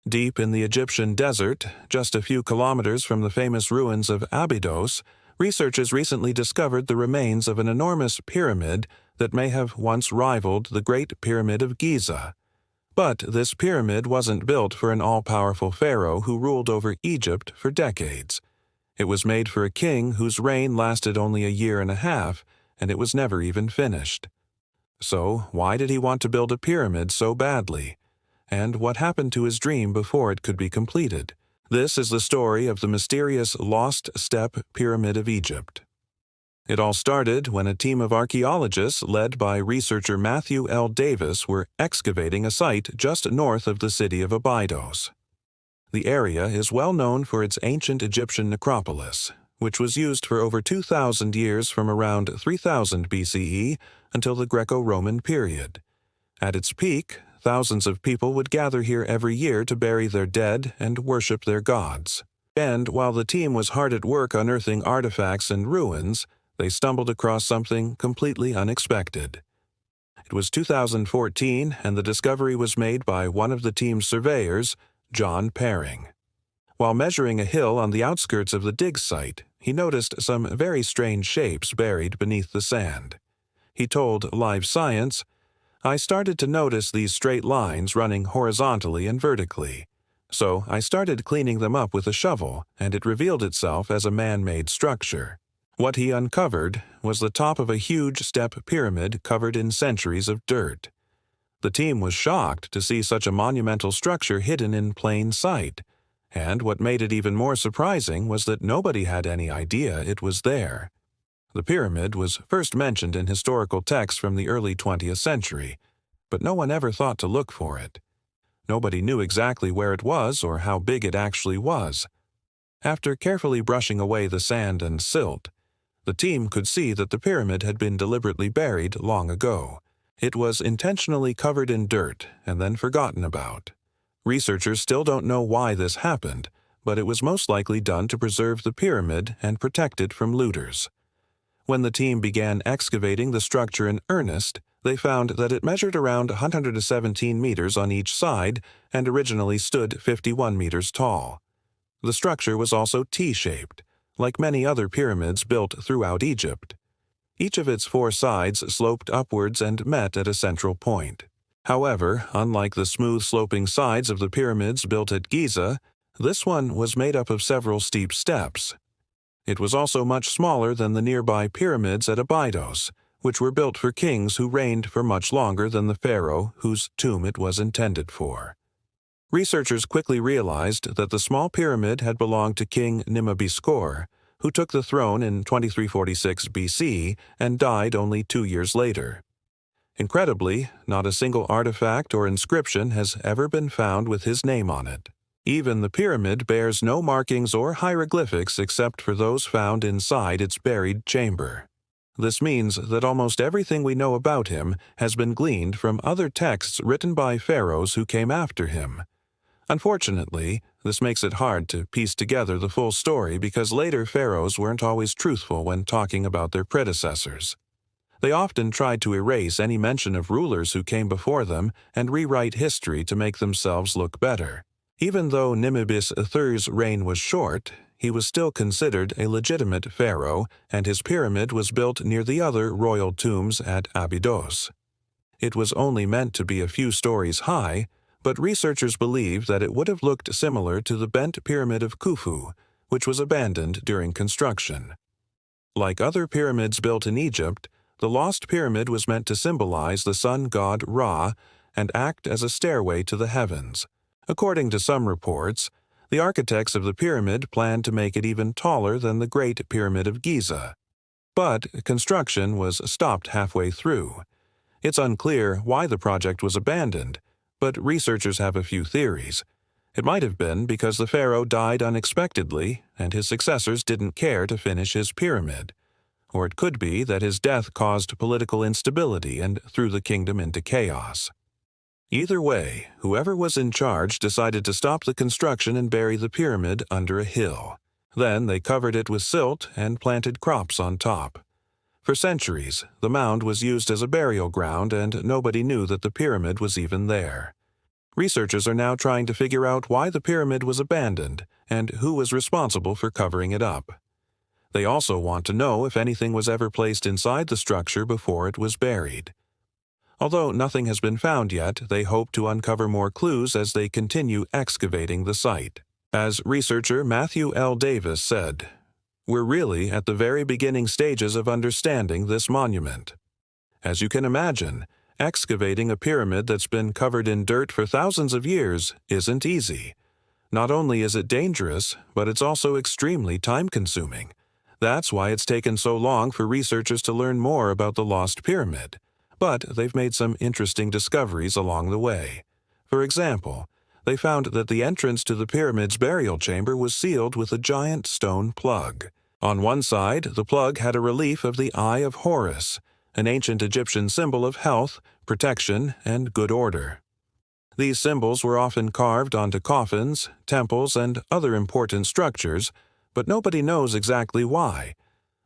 Deep in the Egyptian desert, just a few kilometers from the famous ruins of Abydos, researchers recently discovered the remains of an enormous pyramid that may have once rivaled the Great Pyramid of Giza. But this pyramid wasn't built for an all-powerful pharaoh who ruled over Egypt for decades. It was made for a king whose reign lasted only a year and a half, and it was never even finished. So, why did he want to build a pyramid so badly? And what happened to his dream before it could be completed? This is the story of the mysterious Lost Step Pyramid of Egypt. It all started when a team of archaeologists led by researcher Matthew L. Davis were excavating a site just north of the city of Abydos. The area is well known for its ancient Egyptian necropolis, which was used for over 2,000 years from around 3000 BCE until the Greco-Roman period. At its peak, thousands of people would gather here every year to bury their dead and worship their gods. And while the team was hard at work unearthing artifacts and ruins, they stumbled across something completely unexpected. It was 2014, and the discovery was made by one of the team's surveyors, John Paring. While measuring a hill on the outskirts of the dig site, he noticed some very strange shapes buried beneath the sand. He told Live Science, "I started to notice these straight lines running horizontally and vertically. So I started cleaning them up with a shovel, and it revealed itself as a man-made structure." What he uncovered was the top of a huge step pyramid covered in centuries of dirt. The team was shocked to see such a monumental structure hidden in plain sight, and what made it even more surprising was that nobody had any idea it was there. The pyramid was first mentioned in historical texts from the early 20th century, but no one ever thought to look for it. Nobody knew exactly where it was or how big it actually was. After carefully brushing away the sand and silt, the team could see that the pyramid had been deliberately buried long ago. It was intentionally covered in dirt and then forgotten about. Researchers still don't know why this happened, but it was most likely done to preserve the pyramid and protect it from looters. When the team began excavating the structure in earnest, they found that it measured around 117 meters on each side and originally stood 51 meters tall. The structure was also T-shaped, like many other pyramids built throughout Egypt. Each of its four sides sloped upwards and met at a central point. However, unlike the smooth-sloping sides of the pyramids built at Giza, this one was made up of several steep steps. It was also much smaller than the nearby pyramids at Abydos, which were built for kings who reigned for much longer than the pharaoh whose tomb it was intended for. Researchers quickly realized that the small pyramid had belonged to King Nimebiscor, who took the throne in 2346 BC and died only 2 years later. Incredibly, not a single artifact or inscription has ever been found with his name on it. Even the pyramid bears no markings or hieroglyphics except for those found inside its buried chamber. This means that almost everything we know about him has been gleaned from other texts written by pharaohs who came after him. Unfortunately, this makes it hard to piece together the full story because later pharaohs weren't always truthful when talking about their predecessors. They often tried to erase any mention of rulers who came before them and rewrite history to make themselves look better. Even though Nimebis III's reign was short, he was still considered a legitimate pharaoh, and his pyramid was built near the other royal tombs at Abydos. It was only meant to be a few stories high, but researchers believe that it would have looked similar to the bent pyramid of Khufu, which was abandoned during construction. Like other pyramids built in Egypt, the Lost Pyramid was meant to symbolize the sun god Ra and act as a stairway to the heavens. According to some reports, the architects of the pyramid planned to make it even taller than the Great Pyramid of Giza. But construction was stopped halfway through. It's unclear why the project was abandoned, but researchers have a few theories. It might have been because the pharaoh died unexpectedly and his successors didn't care to finish his pyramid. Or it could be that his death caused political instability and threw the kingdom into chaos. Either way, whoever was in charge decided to stop the construction and bury the pyramid under a hill. Then they covered it with silt and planted crops on top. For centuries, the mound was used as a burial ground and nobody knew that the pyramid was even there. Researchers are now trying to figure out why the pyramid was abandoned and who was responsible for covering it up. They also want to know if anything was ever placed inside the structure before it was buried. Although nothing has been found yet, they hope to uncover more clues as they continue excavating the site. As researcher Matthew L. Davis said, "We're really at the very beginning stages of understanding this monument. As you can imagine, excavating a pyramid that's been covered in dirt for thousands of years isn't easy. Not only is it dangerous, but it's also extremely time-consuming. That's why it's taken so long for researchers to learn more about the lost pyramid. But they've made some interesting discoveries along the way. For example, they found that the entrance to the pyramid's burial chamber was sealed with a giant stone plug. On one side, the plug had a relief of the Eye of Horus, an ancient Egyptian symbol of health, protection, and good order. These symbols were often carved onto coffins, temples, and other important structures, but nobody knows exactly why.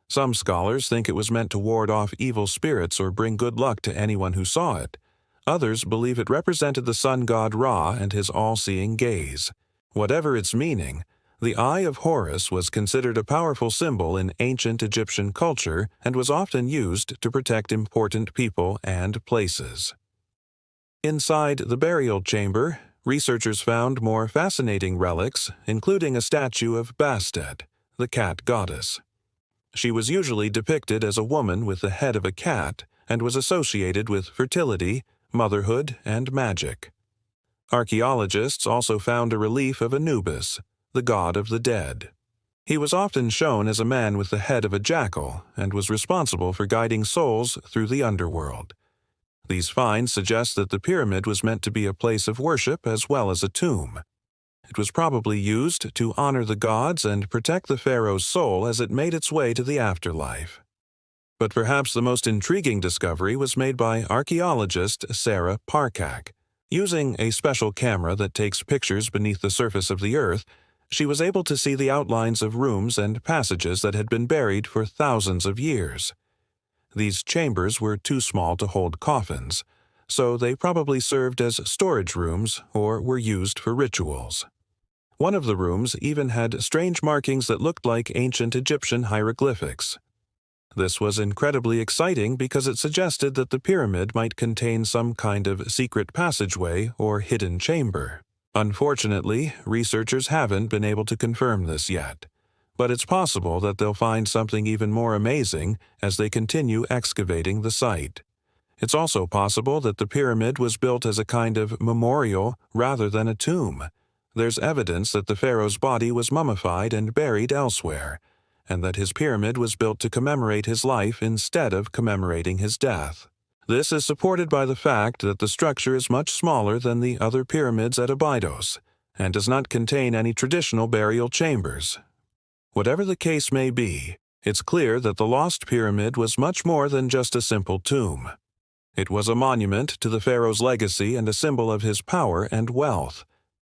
Some scholars think it was meant to ward off evil spirits or bring good luck to anyone who saw it. Others believe it represented the sun god Ra and his all-seeing gaze. Whatever its meaning, the Eye of Horus was considered a powerful symbol in ancient Egyptian culture and was often used to protect important people and places. Inside the burial chamber, researchers found more fascinating relics, including a statue of Bastet, the cat goddess. She was usually depicted as a woman with the head of a cat and was associated with fertility, motherhood, and magic. Archaeologists also found a relief of Anubis, the god of the dead. He was often shown as a man with the head of a jackal and was responsible for guiding souls through the underworld. These finds suggest that the pyramid was meant to be a place of worship as well as a tomb. It was probably used to honor the gods and protect the pharaoh's soul as it made its way to the afterlife. But perhaps the most intriguing discovery was made by archaeologist Sarah Parcak. Using a special camera that takes pictures beneath the surface of the earth, she was able to see the outlines of rooms and passages that had been buried for thousands of years. These chambers were too small to hold coffins, so they probably served as storage rooms or were used for rituals. One of the rooms even had strange markings that looked like ancient Egyptian hieroglyphics. This was incredibly exciting because it suggested that the pyramid might contain some kind of secret passageway or hidden chamber. Unfortunately, researchers haven't been able to confirm this yet, but it's possible that they'll find something even more amazing as they continue excavating the site. It's also possible that the pyramid was built as a kind of memorial rather than a tomb. There's evidence that the pharaoh's body was mummified and buried elsewhere, and that his pyramid was built to commemorate his life instead of commemorating his death. This is supported by the fact that the structure is much smaller than the other pyramids at Abydos, and does not contain any traditional burial chambers. Whatever the case may be, it's clear that the lost pyramid was much more than just a simple tomb. It was a monument to the pharaoh's legacy and a symbol of his power and wealth.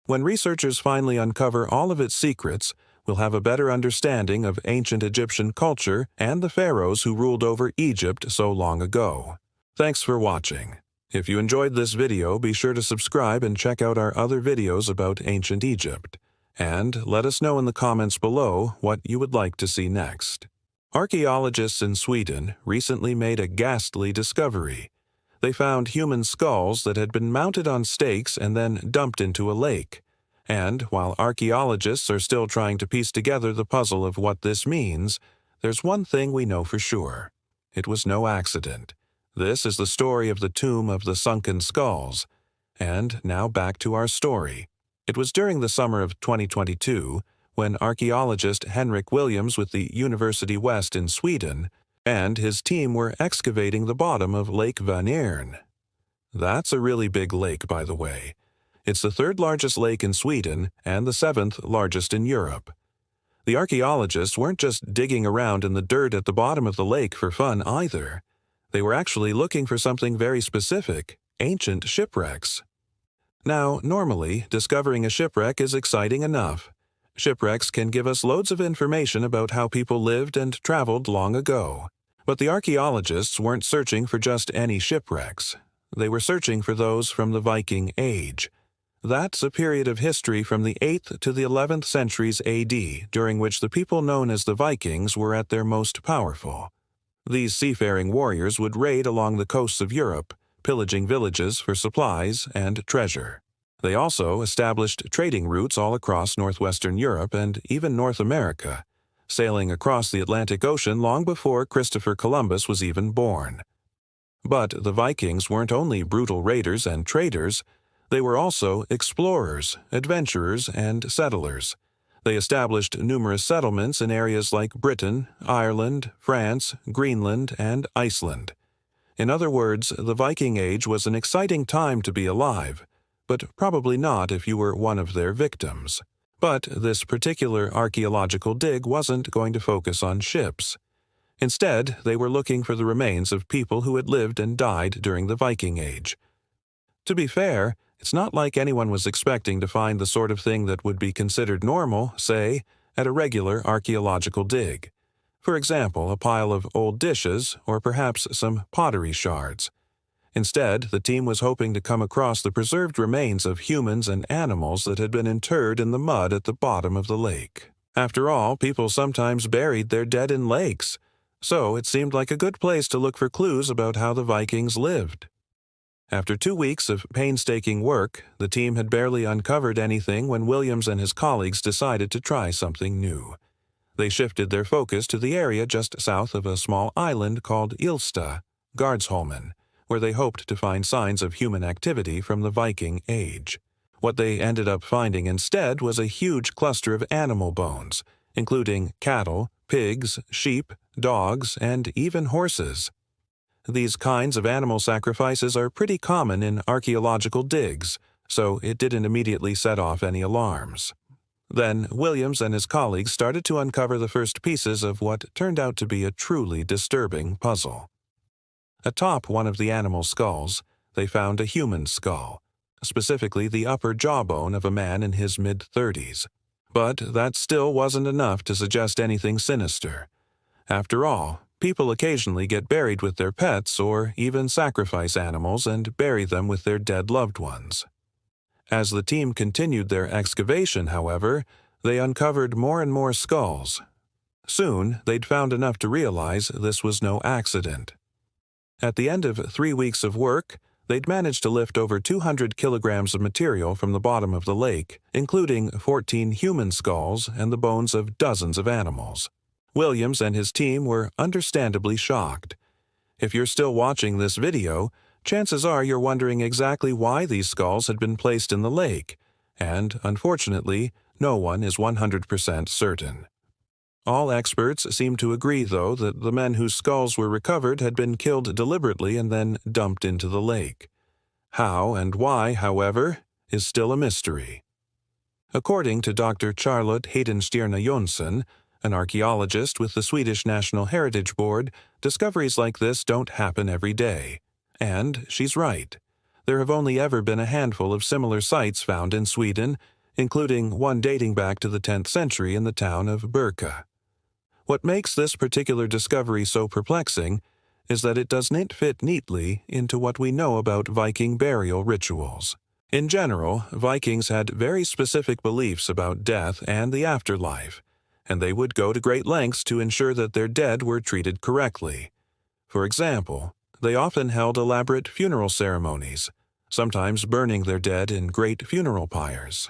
When researchers finally uncover all of its secrets, we'll have a better understanding of ancient Egyptian culture and the pharaohs who ruled over Egypt so long ago. Thanks for watching. If you enjoyed this video, be sure to subscribe and check out our other videos about ancient Egypt. And let us know in the comments below what you would like to see next. Archaeologists in Sweden recently made a ghastly discovery. They found human skulls that had been mounted on stakes and then dumped into a lake. And while archaeologists are still trying to piece together the puzzle of what this means, there's one thing we know for sure. It was no accident. This is the story of the Tomb of the Sunken Skulls. And now back to our story. It was during the summer of 2022 when archaeologist Henrik Williams with the University West in Sweden and his team were excavating the bottom of Lake Vänern. That's a really big lake, by the way. It's the third largest lake in Sweden and the seventh largest in Europe. The archaeologists weren't just digging around in the dirt at the bottom of the lake for fun either. They were actually looking for something very specific: ancient shipwrecks. Now, normally, discovering a shipwreck is exciting enough. Shipwrecks can give us loads of information about how people lived and traveled long ago. But the archaeologists weren't searching for just any shipwrecks. They were searching for those from the Viking Age. That's a period of history from the 8th to the 11th centuries AD, during which the people known as the Vikings were at their most powerful. These seafaring warriors would raid along the coasts of Europe, pillaging villages for supplies and treasure. They also established trading routes all across northwestern Europe and even North America, sailing across the Atlantic Ocean long before Christopher Columbus was even born. But the Vikings weren't only brutal raiders and traders, they were also explorers, adventurers, and settlers. They established numerous settlements in areas like Britain, Ireland, France, Greenland, and Iceland. In other words, the Viking Age was an exciting time to be alive, but probably not if you were one of their victims. But this particular archaeological dig wasn't going to focus on ships. Instead, they were looking for the remains of people who had lived and died during the Viking Age. To be fair, it's not like anyone was expecting to find the sort of thing that would be considered normal, say, at a regular archaeological dig. For example, a pile of old dishes or perhaps some pottery shards. Instead, the team was hoping to come across the preserved remains of humans and animals that had been interred in the mud at the bottom of the lake. After all, people sometimes buried their dead in lakes, so it seemed like a good place to look for clues about how the Vikings lived. After 2 weeks of painstaking work, the team had barely uncovered anything when Williams and his colleagues decided to try something new. They shifted their focus to the area just south of a small island called Ilsta, Gardsholmen, where they hoped to find signs of human activity from the Viking Age. What they ended up finding instead was a huge cluster of animal bones, including cattle, pigs, sheep, dogs, and even horses. These kinds of animal sacrifices are pretty common in archaeological digs, so it didn't immediately set off any alarms. Then Williams and his colleagues started to uncover the first pieces of what turned out to be a truly disturbing puzzle. Atop one of the animal skulls, they found a human skull, specifically the upper jawbone of a man in his mid-30s. But that still wasn't enough to suggest anything sinister. After all, people occasionally get buried with their pets or even sacrifice animals and bury them with their dead loved ones. As the team continued their excavation, however, they uncovered more and more skulls. Soon, they'd found enough to realize this was no accident. At the end of 3 weeks of work, they'd managed to lift over 200 kilograms of material from the bottom of the lake, including 14 human skulls and the bones of dozens of animals. Williams and his team were understandably shocked. If you're still watching this video, chances are you're wondering exactly why these skulls had been placed in the lake, and, unfortunately, no one is 100% certain. All experts seem to agree, though, that the men whose skulls were recovered had been killed deliberately and then dumped into the lake. How and why, however, is still a mystery. According to Dr. Charlotte Heidenstierna Jonsson, an archaeologist with the Swedish National Heritage Board, discoveries like this don't happen every day. And she's right. There have only ever been a handful of similar sites found in Sweden, including one dating back to the 10th century in the town of Birka. What makes this particular discovery so perplexing is that it doesn't fit neatly into what we know about Viking burial rituals. In general, Vikings had very specific beliefs about death and the afterlife, and they would go to great lengths to ensure that their dead were treated correctly. For example, they often held elaborate funeral ceremonies, sometimes burning their dead in great funeral pyres.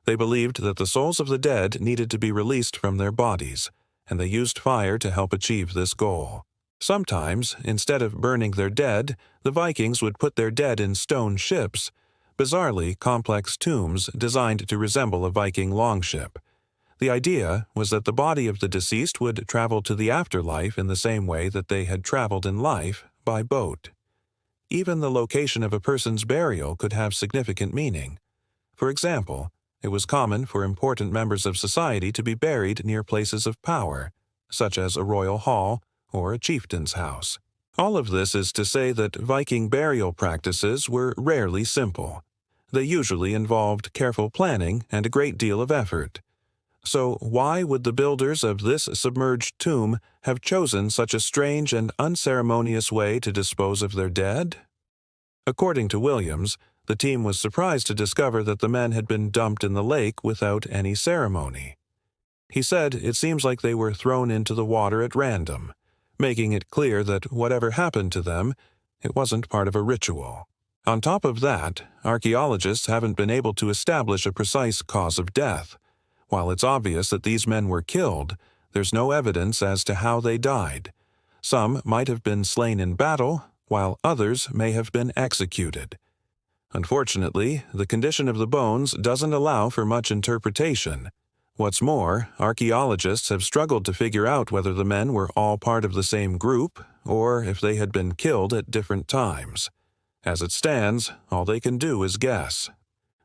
They believed that the souls of the dead needed to be released from their bodies, and they used fire to help achieve this goal. Sometimes, instead of burning their dead, the Vikings would put their dead in stone ships, bizarrely complex tombs designed to resemble a Viking longship. The idea was that the body of the deceased would travel to the afterlife in the same way that they had traveled in life, by boat. Even the location of a person's burial could have significant meaning. For example, it was common for important members of society to be buried near places of power, such as a royal hall or a chieftain's house. All of this is to say that Viking burial practices were rarely simple. They usually involved careful planning and a great deal of effort. So why would the builders of this submerged tomb have chosen such a strange and unceremonious way to dispose of their dead? According to Williams, The team was surprised to discover that the men had been dumped in the lake without any ceremony. He said it seems like they were thrown into the water at random, making it clear that whatever happened to them, it wasn't part of a ritual. On top of that, archaeologists haven't been able to establish a precise cause of death. While it's obvious that these men were killed, there's no evidence as to how they died. Some might have been slain in battle, while others may have been executed. Unfortunately, the condition of the bones doesn't allow for much interpretation. What's more, archaeologists have struggled to figure out whether the men were all part of the same group, or if they had been killed at different times. As it stands, all they can do is guess.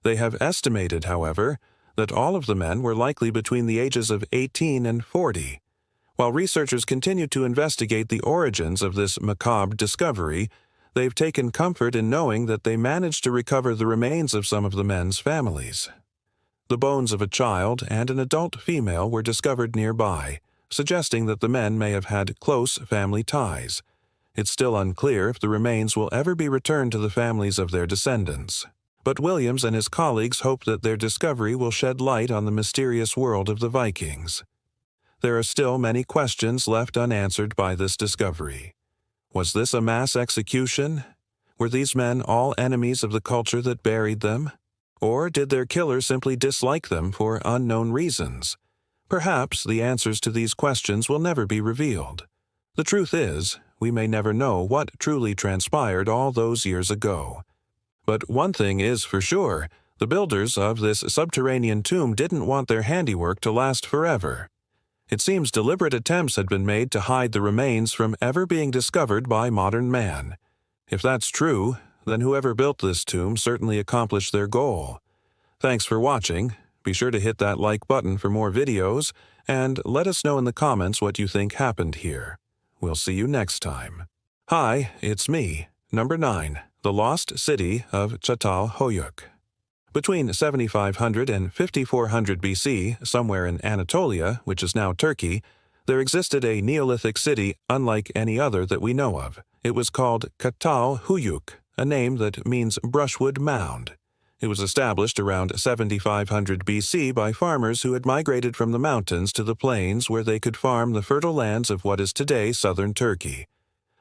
They have estimated, however, that all of the men were likely between the ages of 18 and 40. While researchers continue to investigate the origins of this macabre discovery, they've taken comfort in knowing that they managed to recover the remains of some of the men's families. The bones of a child and an adult female were discovered nearby, suggesting that the men may have had close family ties. It's still unclear if the remains will ever be returned to the families of their descendants. But Williams and his colleagues hope that their discovery will shed light on the mysterious world of the Vikings. There are still many questions left unanswered by this discovery. Was this a mass execution? Were these men all enemies of the culture that buried them? Or did their killer simply dislike them for unknown reasons? Perhaps the answers to these questions will never be revealed. The truth is, we may never know what truly transpired all those years ago. But one thing is for sure, the builders of this subterranean tomb didn't want their handiwork to last forever. It seems deliberate attempts had been made to hide the remains from ever being discovered by modern man. If that's true, then whoever built this tomb certainly accomplished their goal. Thanks for watching. Be sure to hit that like button for more videos, and let us know in the comments what you think happened here. We'll see you next time. Hi, it's me, number 9, the Lost City of Çatalhöyük. Between 7500 and 5400 BC, somewhere in Anatolia, which is now Turkey, there existed a Neolithic city unlike any other that we know of. It was called Çatalhöyük, a name that means brushwood mound. It was established around 7500 BC by farmers who had migrated from the mountains to the plains where they could farm the fertile lands of what is today southern Turkey.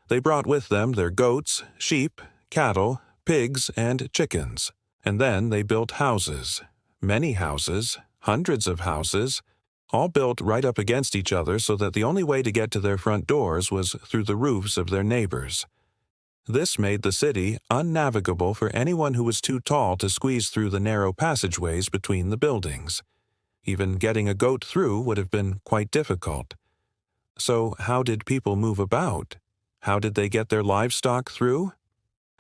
They brought with them their goats, sheep, cattle, pigs, and chickens. And then they built houses. Many houses, hundreds of houses, all built right up against each other so that the only way to get to their front doors was through the roofs of their neighbors. This made the city unnavigable for anyone who was too tall to squeeze through the narrow passageways between the buildings. Even getting a goat through would have been quite difficult. So how did people move about? How did they get their livestock through?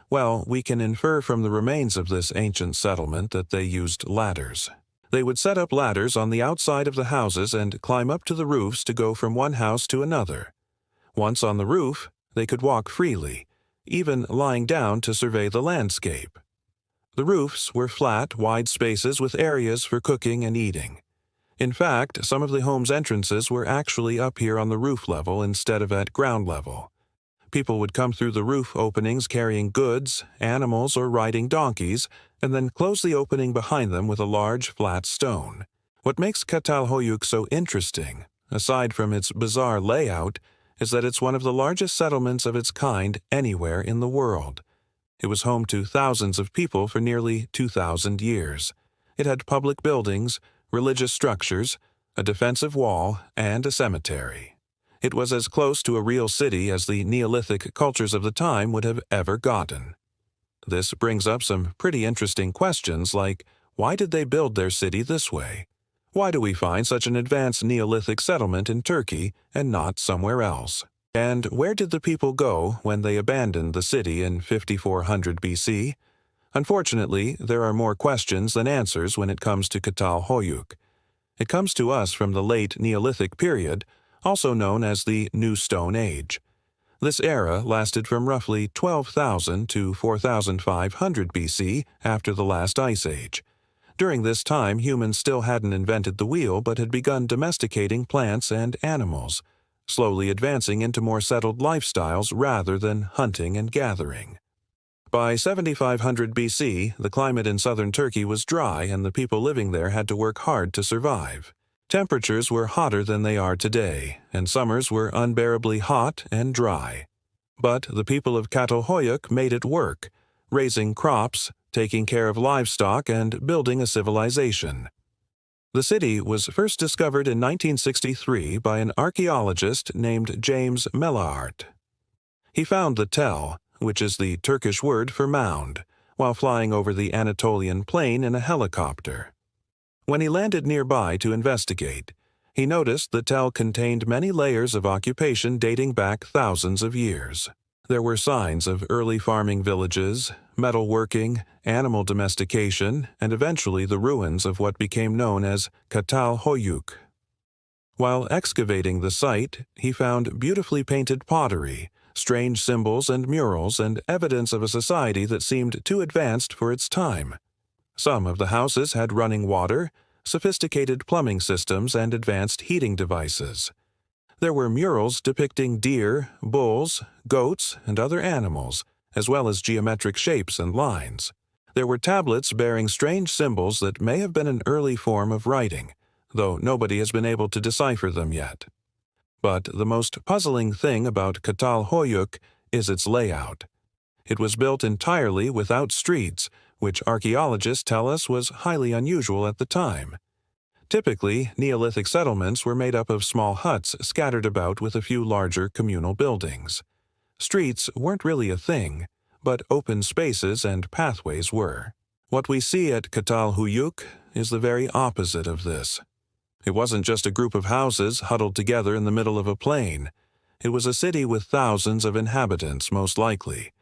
Well, we can infer from the remains of this ancient settlement that they used ladders. They would set up ladders on the outside of the houses and climb up to the roofs to go from one house to another. Once on the roof, they could walk freely, even lying down to survey the landscape. The roofs were flat, wide spaces with areas for cooking and eating. In fact, some of the home's entrances were actually up here on the roof level instead of at ground level. People would come through the roof openings carrying goods, animals, or riding donkeys, and then close the opening behind them with a large, flat stone. What makes Çatalhöyük so interesting, aside from its bizarre layout, is that it's one of the largest settlements of its kind anywhere in the world. It was home to thousands of people for nearly 2,000 years. It had public buildings, religious structures, a defensive wall, and a cemetery. It was as close to a real city as the Neolithic cultures of the time would have ever gotten. This brings up some pretty interesting questions like, why did they build their city this way? Why do we find such an advanced Neolithic settlement in Turkey and not somewhere else? And where did the people go when they abandoned the city in 5400 BC? Unfortunately, there are more questions than answers when it comes to Çatalhöyük. It comes to us from the late Neolithic period, also known as the New Stone Age. This era lasted from roughly 12,000 to 4,500 BC after the last ice age. During this time, humans still hadn't invented the wheel but had begun domesticating plants and animals, slowly advancing into more settled lifestyles rather than hunting and gathering. By 7500 BC, the climate in southern Turkey was dry and the people living there had to work hard to survive. Temperatures were hotter than they are today, and summers were unbearably hot and dry. But the people of Çatalhöyük made it work, raising crops, taking care of livestock, and building a civilization. The city was first discovered in 1963 by an archaeologist named James Melaert. He found the tell, which is the Turkish word for mound, while flying over the Anatolian plain in a helicopter. When he landed nearby to investigate, he noticed the tell contained many layers of occupation dating back thousands of years. There were signs of early farming villages, metalworking, animal domestication, and eventually the ruins of what became known as Çatalhöyük. While excavating the site, he found beautifully painted pottery, strange symbols and murals, and evidence of a society that seemed too advanced for its time. Some of the houses had running water, sophisticated plumbing systems, and advanced heating devices. There were murals depicting deer, bulls, goats, and other animals, as well as geometric shapes and lines. There were tablets bearing strange symbols that may have been an early form of writing, though nobody has been able to decipher them yet. But the most puzzling thing about Çatalhöyük is its layout. It was built entirely without streets, which archaeologists tell us was highly unusual at the time. Typically, Neolithic settlements were made up of small huts scattered about with a few larger communal buildings. Streets weren't really a thing, but open spaces and pathways were. What we see at Çatalhöyük is the very opposite of this. It wasn't just a group of houses huddled together in the middle of a plain. It was a city with thousands of inhabitants, most likely.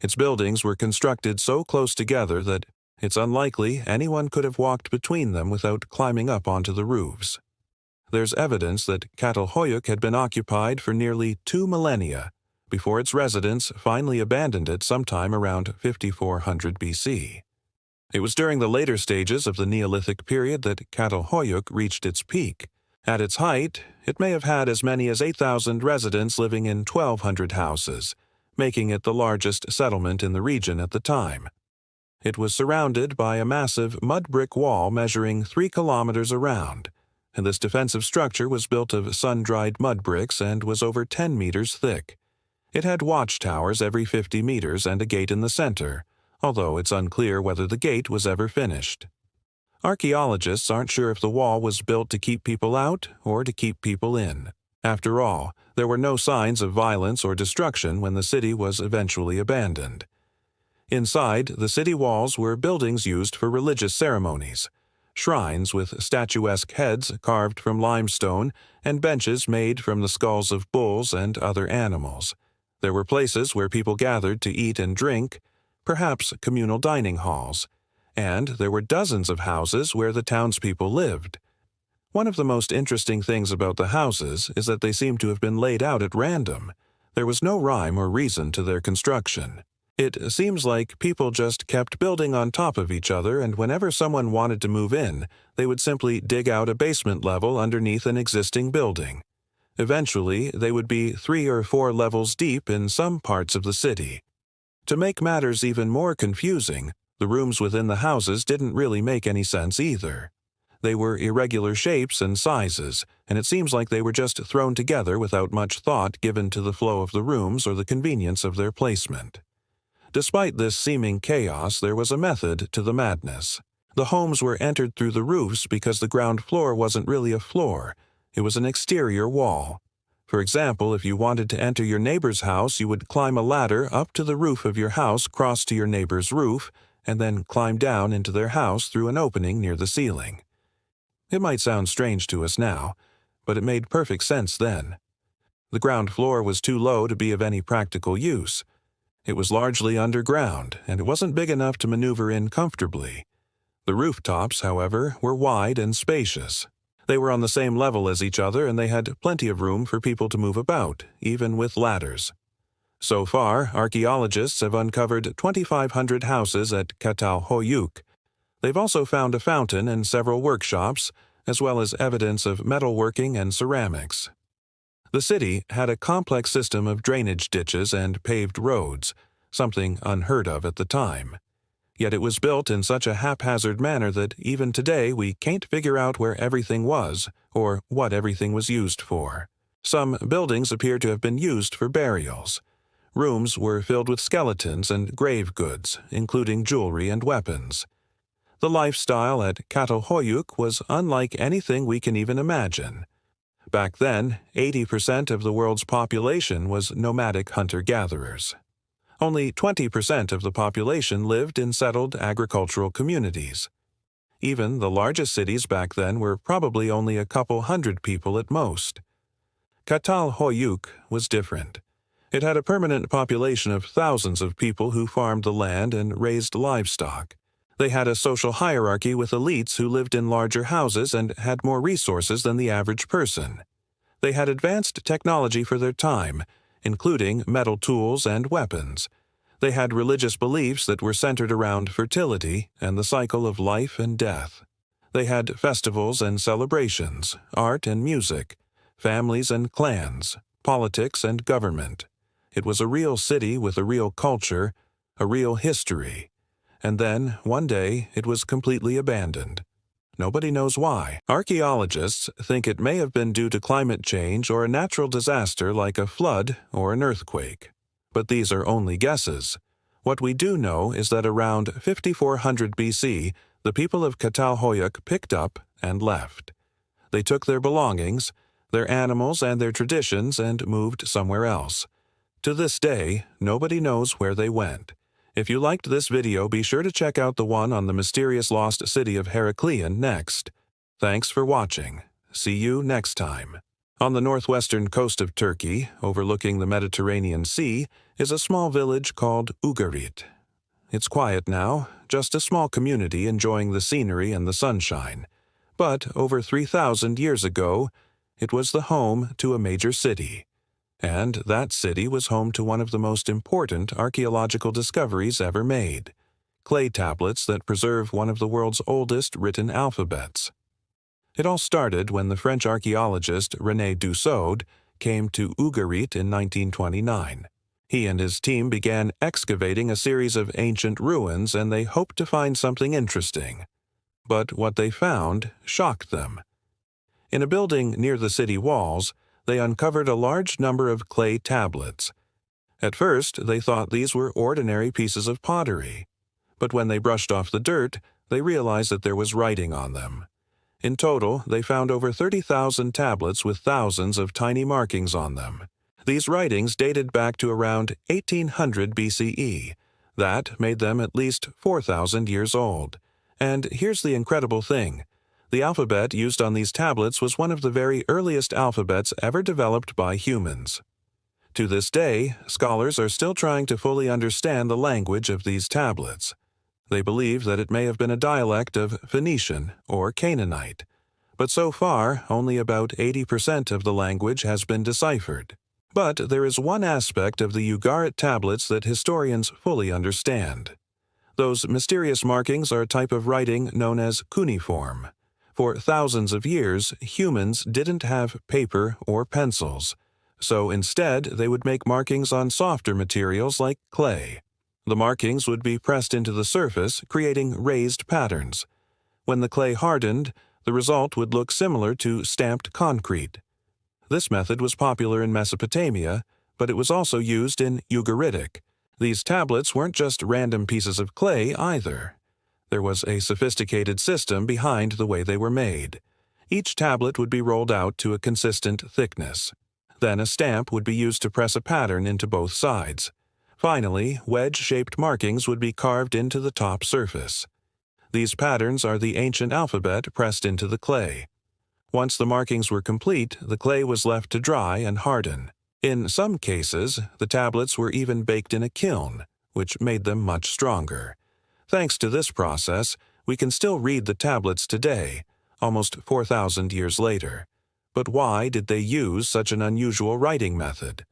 Its buildings were constructed so close together that it's unlikely anyone could have walked between them without climbing up onto the roofs. There's evidence that Çatalhöyük had been occupied for nearly 2 millennia before its residents finally abandoned it sometime around 5400 BC. It was during the later stages of the Neolithic period that Çatalhöyük reached its peak. At its height, it may have had as many as 8,000 residents living in 1,200 houses, making it the largest settlement in the region at the time. It was surrounded by a massive mud brick wall measuring 3 kilometers around, and this defensive structure was built of sun-dried mud bricks and was over 10 meters thick. It had watchtowers every 50 meters and a gate in the center, although it's unclear whether the gate was ever finished. Archaeologists aren't sure if the wall was built to keep people out or to keep people in. After all, there were no signs of violence or destruction when the city was eventually abandoned. Inside, the city walls were buildings used for religious ceremonies, shrines with statuesque heads carved from limestone and benches made from the skulls of bulls and other animals. There were places where people gathered to eat and drink, perhaps communal dining halls, and there were dozens of houses where the townspeople lived. One of the most interesting things about the houses is that they seem to have been laid out at random. There was no rhyme or reason to their construction. It seems like people just kept building on top of each other, and whenever someone wanted to move in, they would simply dig out a basement level underneath an existing building. Eventually, they would be 3 or 4 levels deep in some parts of the city. To make matters even more confusing, the rooms within the houses didn't really make any sense either. They were irregular shapes and sizes, and it seems like they were just thrown together without much thought given to the flow of the rooms or the convenience of their placement. Despite this seeming chaos, there was a method to the madness. The homes were entered through the roofs because the ground floor wasn't really a floor. It was an exterior wall. For example, if you wanted to enter your neighbor's house, you would climb a ladder up to the roof of your house, cross to your neighbor's roof, and then climb down into their house through an opening near the ceiling. It might sound strange to us now, but it made perfect sense then. The ground floor was too low to be of any practical use. It was largely underground, and it wasn't big enough to maneuver in comfortably. The rooftops, however, were wide and spacious. They were on the same level as each other, and they had plenty of room for people to move about, even with ladders. So far, archaeologists have uncovered 2,500 houses at Çatalhöyük. They've also found a fountain and several workshops, as well as evidence of metalworking and ceramics. The city had a complex system of drainage ditches and paved roads, something unheard of at the time. Yet it was built in such a haphazard manner that even today we can't figure out where everything was or what everything was used for. Some buildings appear to have been used for burials. Rooms were filled with skeletons and grave goods, including jewelry and weapons. The lifestyle at Çatalhöyük was unlike anything we can even imagine. Back then, 80% of the world's population was nomadic hunter-gatherers. Only 20% of the population lived in settled agricultural communities. Even the largest cities back then were probably only a couple hundred people at most. Çatalhöyük was different. It had a permanent population of thousands of people who farmed the land and raised livestock. They had a social hierarchy with elites who lived in larger houses and had more resources than the average person. They had advanced technology for their time, including metal tools and weapons. They had religious beliefs that were centered around fertility and the cycle of life and death. They had festivals and celebrations, art and music, families and clans, politics and government. It was a real city with a real culture, a real history. And then, one day, it was completely abandoned. Nobody knows why. Archaeologists think it may have been due to climate change or a natural disaster like a flood or an earthquake. But these are only guesses. What we do know is that around 5400 BC, the people of Çatalhöyük picked up and left. They took their belongings, their animals and their traditions and moved somewhere else. To this day, nobody knows where they went. If you liked this video, be sure to check out the one on the mysterious lost city of Heraklion next. Thanks for watching. See you next time. On the northwestern coast of Turkey, overlooking the Mediterranean Sea, is a small village called Ugarit. It's quiet now, just a small community enjoying the scenery and the sunshine. But over 3,000 years ago, it was the home to a major city. And that city was home to one of the most important archaeological discoveries ever made: clay tablets that preserve one of the world's oldest written alphabets. It all started when the French archaeologist René Dussaud came to Ugarit in 1929. He and his team began excavating a series of ancient ruins, and they hoped to find something interesting. But what they found shocked them. In a building near the city walls, they uncovered a large number of clay tablets. At first, they thought these were ordinary pieces of pottery. But when they brushed off the dirt, they realized that there was writing on them. In total, they found over 30,000 tablets with thousands of tiny markings on them. These writings dated back to around 1800 BCE. That made them at least 4,000 years old. And here's the incredible thing. The alphabet used on these tablets was one of the very earliest alphabets ever developed by humans. To this day, scholars are still trying to fully understand the language of these tablets. They believe that it may have been a dialect of Phoenician or Canaanite, but so far only about 80% of the language has been deciphered. But there is one aspect of the Ugarit tablets that historians fully understand. Those mysterious markings are a type of writing known as cuneiform. For thousands of years, humans didn't have paper or pencils, so instead they would make markings on softer materials like clay. The markings would be pressed into the surface, creating raised patterns. When the clay hardened, the result would look similar to stamped concrete. This method was popular in Mesopotamia, but it was also used in Ugaritic. These tablets weren't just random pieces of clay either. There was a sophisticated system behind the way they were made. Each tablet would be rolled out to a consistent thickness. Then a stamp would be used to press a pattern into both sides. Finally, wedge-shaped markings would be carved into the top surface. These patterns are the ancient alphabet pressed into the clay. Once the markings were complete, the clay was left to dry and harden. In some cases, the tablets were even baked in a kiln, which made them much stronger. Thanks to this process, we can still read the tablets today, almost 4,000 years later. But why did they use such an unusual writing method?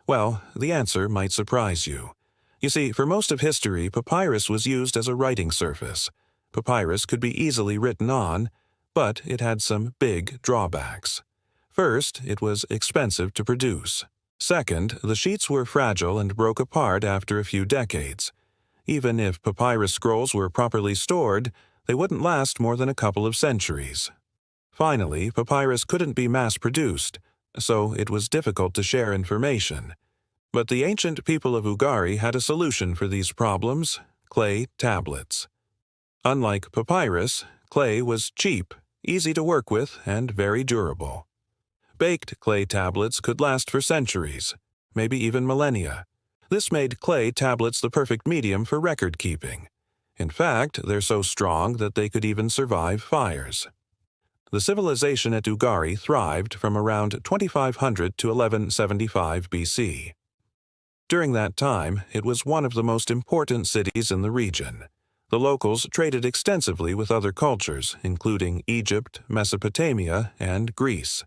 Well, the answer might surprise you. You see, for most of history, papyrus was used as a writing surface. Papyrus could be easily written on, but it had some big drawbacks. First, it was expensive to produce. Second, the sheets were fragile and broke apart after a few decades. Even if papyrus scrolls were properly stored, they wouldn't last more than a couple of centuries. Finally, papyrus couldn't be mass-produced, so it was difficult to share information. But the ancient people of Ugari had a solution for these problems: clay tablets. Unlike papyrus, clay was cheap, easy to work with, and very durable. Baked clay tablets could last for centuries, maybe even millennia. This made clay tablets the perfect medium for record-keeping. In fact, they're so strong that they could even survive fires. The civilization at Ugari thrived from around 2500 to 1175 BC. During that time, it was one of the most important cities in the region. The locals traded extensively with other cultures, including Egypt, Mesopotamia, and Greece.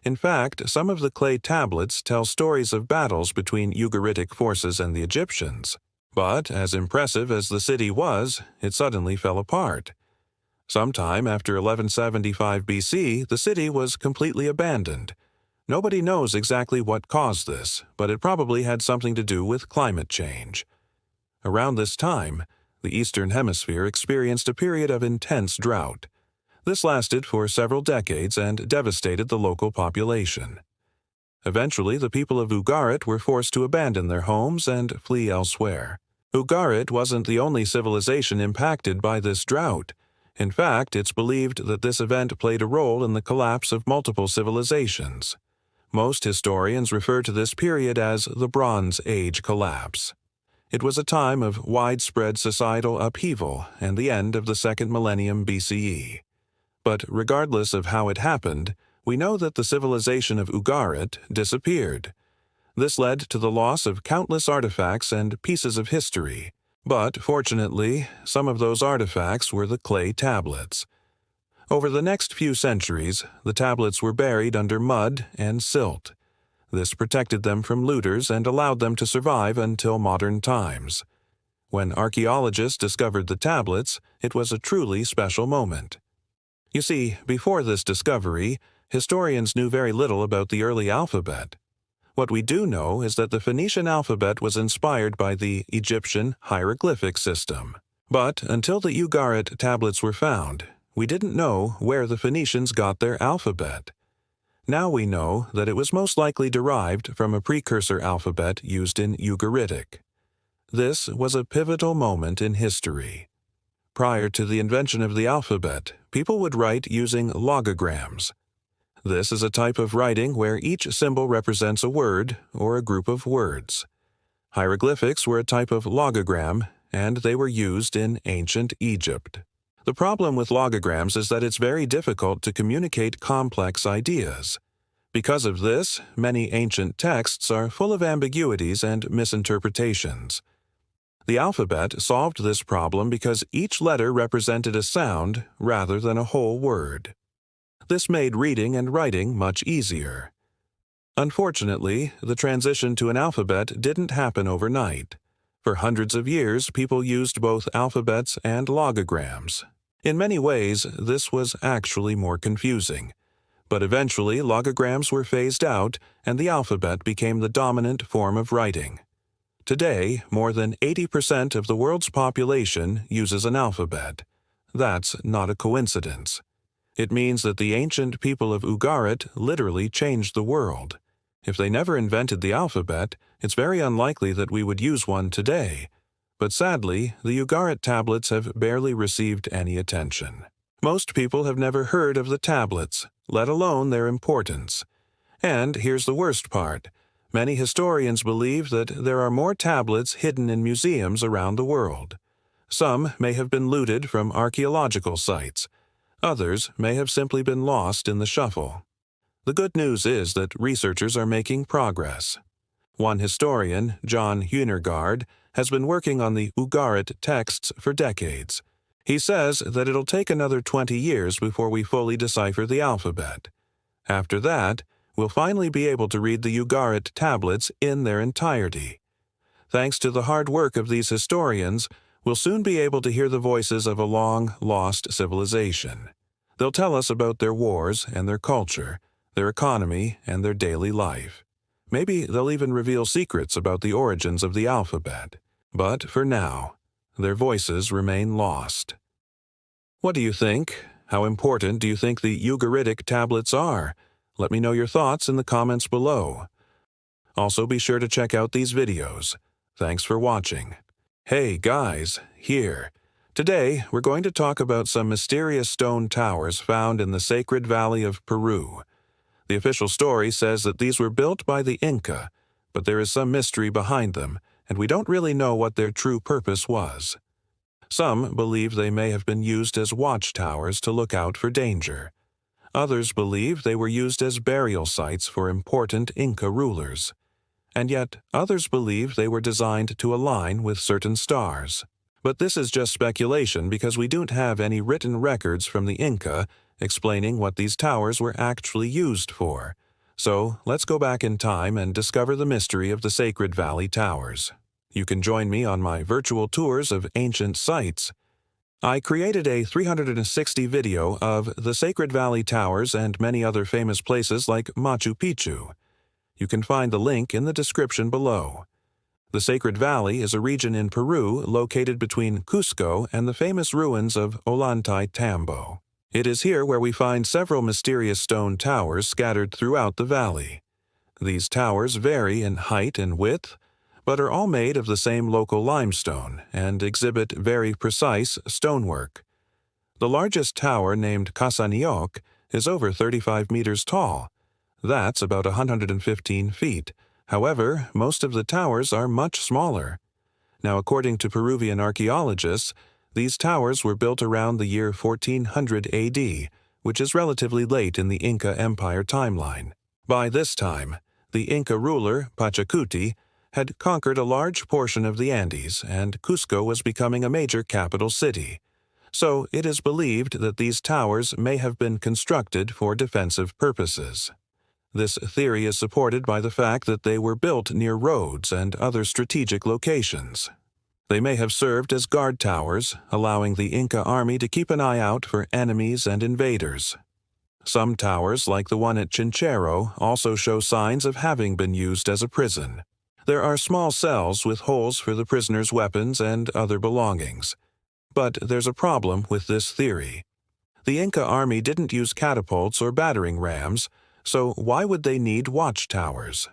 In fact, some of the clay tablets tell stories of battles between Ugaritic forces and the Egyptians. But, as impressive as the city was, it suddenly fell apart. Sometime after 1175 BC, the city was completely abandoned. Nobody knows exactly what caused this, but it probably had something to do with climate change. Around this time, the Eastern Hemisphere experienced a period of intense drought. This lasted for several decades and devastated the local population. Eventually, the people of Ugarit were forced to abandon their homes and flee elsewhere. Ugarit wasn't the only civilization impacted by this drought. In fact, it's believed that this event played a role in the collapse of multiple civilizations. Most historians refer to this period as the Bronze Age collapse. It was a time of widespread societal upheaval and the end of the second millennium BCE. But regardless of how it happened, we know that the civilization of Ugarit disappeared. This led to the loss of countless artifacts and pieces of history. But, fortunately, some of those artifacts were the clay tablets. Over the next few centuries, the tablets were buried under mud and silt. This protected them from looters and allowed them to survive until modern times. When archaeologists discovered the tablets, it was a truly special moment. You see, before this discovery, historians knew very little about the early alphabet. What we do know is that the Phoenician alphabet was inspired by the Egyptian hieroglyphic system. But until the Ugarit tablets were found, we didn't know where the Phoenicians got their alphabet. Now we know that it was most likely derived from a precursor alphabet used in Ugaritic. This was a pivotal moment in history. Prior to the invention of the alphabet, people would write using logograms. This is a type of writing where each symbol represents a word or a group of words. Hieroglyphics were a type of logogram, and they were used in ancient Egypt. The problem with logograms is that it's very difficult to communicate complex ideas. Because of this, many ancient texts are full of ambiguities and misinterpretations. The alphabet solved this problem because each letter represented a sound rather than a whole word. This made reading and writing much easier. Unfortunately, the transition to an alphabet didn't happen overnight. For hundreds of years, people used both alphabets and logograms. In many ways, this was actually more confusing. But eventually, logograms were phased out, and the alphabet became the dominant form of writing. Today, more than 80% of the world's population uses an alphabet. That's not a coincidence. It means that the ancient people of Ugarit literally changed the world. If they never invented the alphabet, it's very unlikely that we would use one today. But sadly, the Ugarit tablets have barely received any attention. Most people have never heard of the tablets, let alone their importance. And here's the worst part. Many historians believe that there are more tablets hidden in museums around the world. Some may have been looted from archaeological sites. Others may have simply been lost in the shuffle. The good news is that researchers are making progress. One historian, John Hunergaard, has been working on the Ugarit texts for decades. He says that it'll take another 20 years before we fully decipher the alphabet. After that, we'll finally be able to read the Ugarit tablets in their entirety. Thanks to the hard work of these historians, we'll soon be able to hear the voices of a long-lost civilization. They'll tell us about their wars and their culture, their economy and their daily life. Maybe they'll even reveal secrets about the origins of the alphabet. But for now, their voices remain lost. What do you think? How important do you think the Ugaritic tablets are? Let me know your thoughts in the comments below. Also, be sure to check out these videos. Thanks for watching. Hey guys, here. Today, we're going to talk about some mysterious stone towers found in the Sacred Valley of Peru. The official story says that these were built by the Inca, but there is some mystery behind them, and we don't really know what their true purpose was. Some believe they may have been used as watchtowers to look out for danger. Others believe they were used as burial sites for important Inca rulers. And yet, others believe they were designed to align with certain stars. But this is just speculation because we don't have any written records from the Inca explaining what these towers were actually used for. So, let's go back in time and discover the mystery of the Sacred Valley Towers. You can join me on my virtual tours of ancient sites. I created a 360 video of the Sacred Valley Towers and many other famous places like Machu Picchu. You can find the link in the description below. The Sacred Valley is a region in Peru located between Cusco and the famous ruins of Ollantaytambo. It is here where we find several mysterious stone towers scattered throughout the valley. These towers vary in height and width, but are all made of the same local limestone and exhibit very precise stonework. The largest tower, named Casaniok, is over 35 meters tall. That's about 115 feet. However, most of the towers are much smaller. Now, according to Peruvian archaeologists, these towers were built around the year 1400 AD, which is relatively late in the Inca Empire timeline. By this time, the Inca ruler, Pachacuti, had conquered a large portion of the Andes, and Cusco was becoming a major capital city. So it is believed that these towers may have been constructed for defensive purposes. This theory is supported by the fact that they were built near roads and other strategic locations. They may have served as guard towers, allowing the Inca army to keep an eye out for enemies and invaders. Some towers, like the one at Chinchero, also show signs of having been used as a prison. There are small cells with holes for the prisoners' weapons and other belongings. But there's a problem with this theory. The Inca army didn't use catapults or battering rams, so why would they need watchtowers?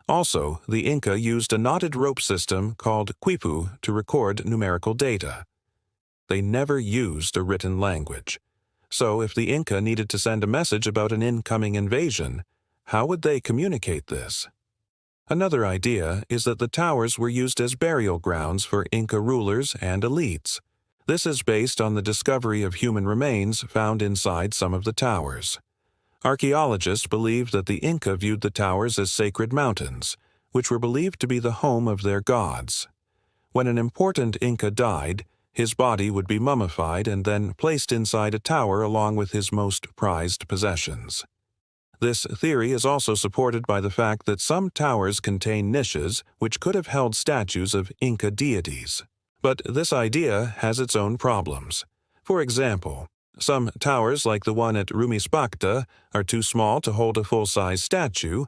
Also, the Inca used a knotted rope system called quipu to record numerical data. They never used a written language. So if the Inca needed to send a message about an incoming invasion, how would they communicate this? Another idea is that the towers were used as burial grounds for Inca rulers and elites. This is based on the discovery of human remains found inside some of the towers. Archaeologists believe that the Inca viewed the towers as sacred mountains, which were believed to be the home of their gods. When an important Inca died, his body would be mummified and then placed inside a tower along with his most prized possessions. This theory is also supported by the fact that some towers contain niches which could have held statues of Inca deities. But this idea has its own problems. For example, some towers, like the one at Rumispacta, are too small to hold a full-size statue.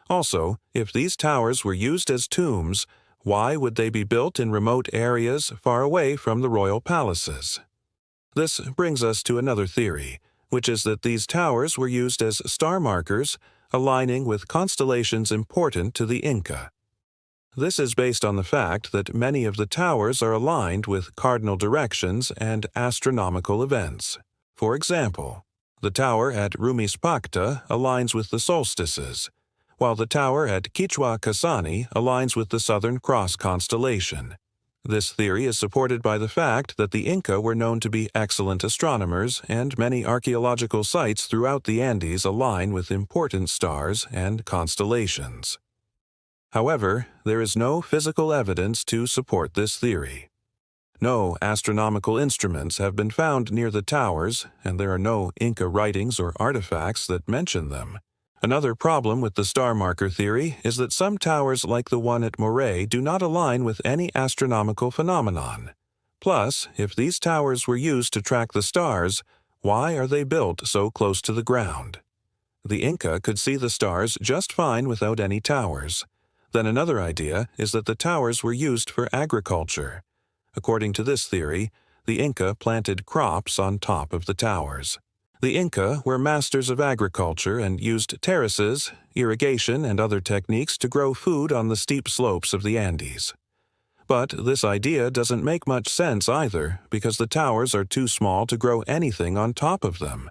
Also, if these towers were used as tombs, why would they be built in remote areas far away from the royal palaces? This brings us to another theory, which is that these towers were used as star markers, aligning with constellations important to the Inca. This is based on the fact that many of the towers are aligned with cardinal directions and astronomical events. For example, the tower at Rumispacta aligns with the solstices, while the tower at Quichua Casani aligns with the Southern Cross constellation. This theory is supported by the fact that the Inca were known to be excellent astronomers, and many archaeological sites throughout the Andes align with important stars and constellations. However, there is no physical evidence to support this theory. No astronomical instruments have been found near the towers, and there are no Inca writings or artifacts that mention them. Another problem with the star marker theory is that some towers like the one at Moray do not align with any astronomical phenomenon. Plus, if these towers were used to track the stars, why are they built so close to the ground? The Inca could see the stars just fine without any towers. Then another idea is that the towers were used for agriculture. According to this theory, the Inca planted crops on top of the towers. The Inca were masters of agriculture and used terraces, irrigation, and other techniques to grow food on the steep slopes of the Andes. But this idea doesn't make much sense either, because the towers are too small to grow anything on top of them.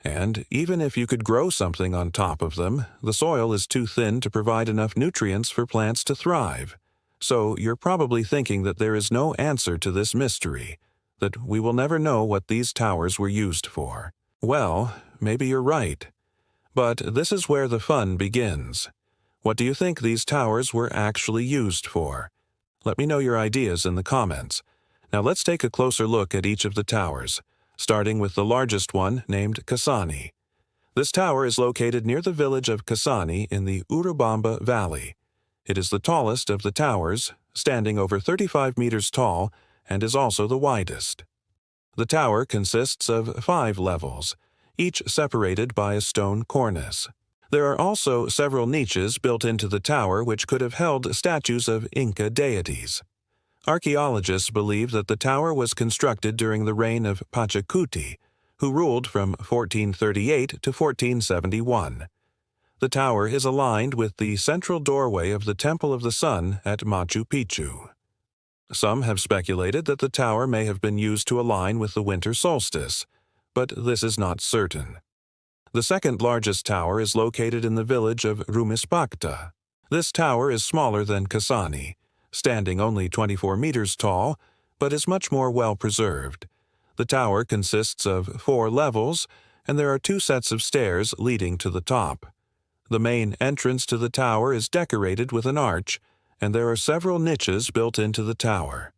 And even if you could grow something on top of them, the soil is too thin to provide enough nutrients for plants to thrive. So you're probably thinking that there is no answer to this mystery, that we will never know what these towers were used for. Well, maybe you're right. But this is where the fun begins. What do you think these towers were actually used for? Let me know your ideas in the comments. Now let's take a closer look at each of the towers, starting with the largest one named Kasani. This tower is located near the village of Kasani in the Urubamba Valley. It is the tallest of the towers, standing over 35 meters tall, and is also the widest. The tower consists of 5 levels, each separated by a stone cornice. There are also several niches built into the tower which could have held statues of Inca deities. Archaeologists believe that the tower was constructed during the reign of Pachacuti, who ruled from 1438 to 1471. The tower is aligned with the central doorway of the Temple of the Sun at Machu Picchu. Some have speculated that the tower may have been used to align with the winter solstice, but this is not certain. The second largest tower is located in the village of Rumispacta. This tower is smaller than Kasani, standing only 24 meters tall, but is much more well-preserved. The tower consists of 4 levels, and there are 2 sets of stairs leading to the top. The main entrance to the tower is decorated with an arch, and there are several niches built into the tower.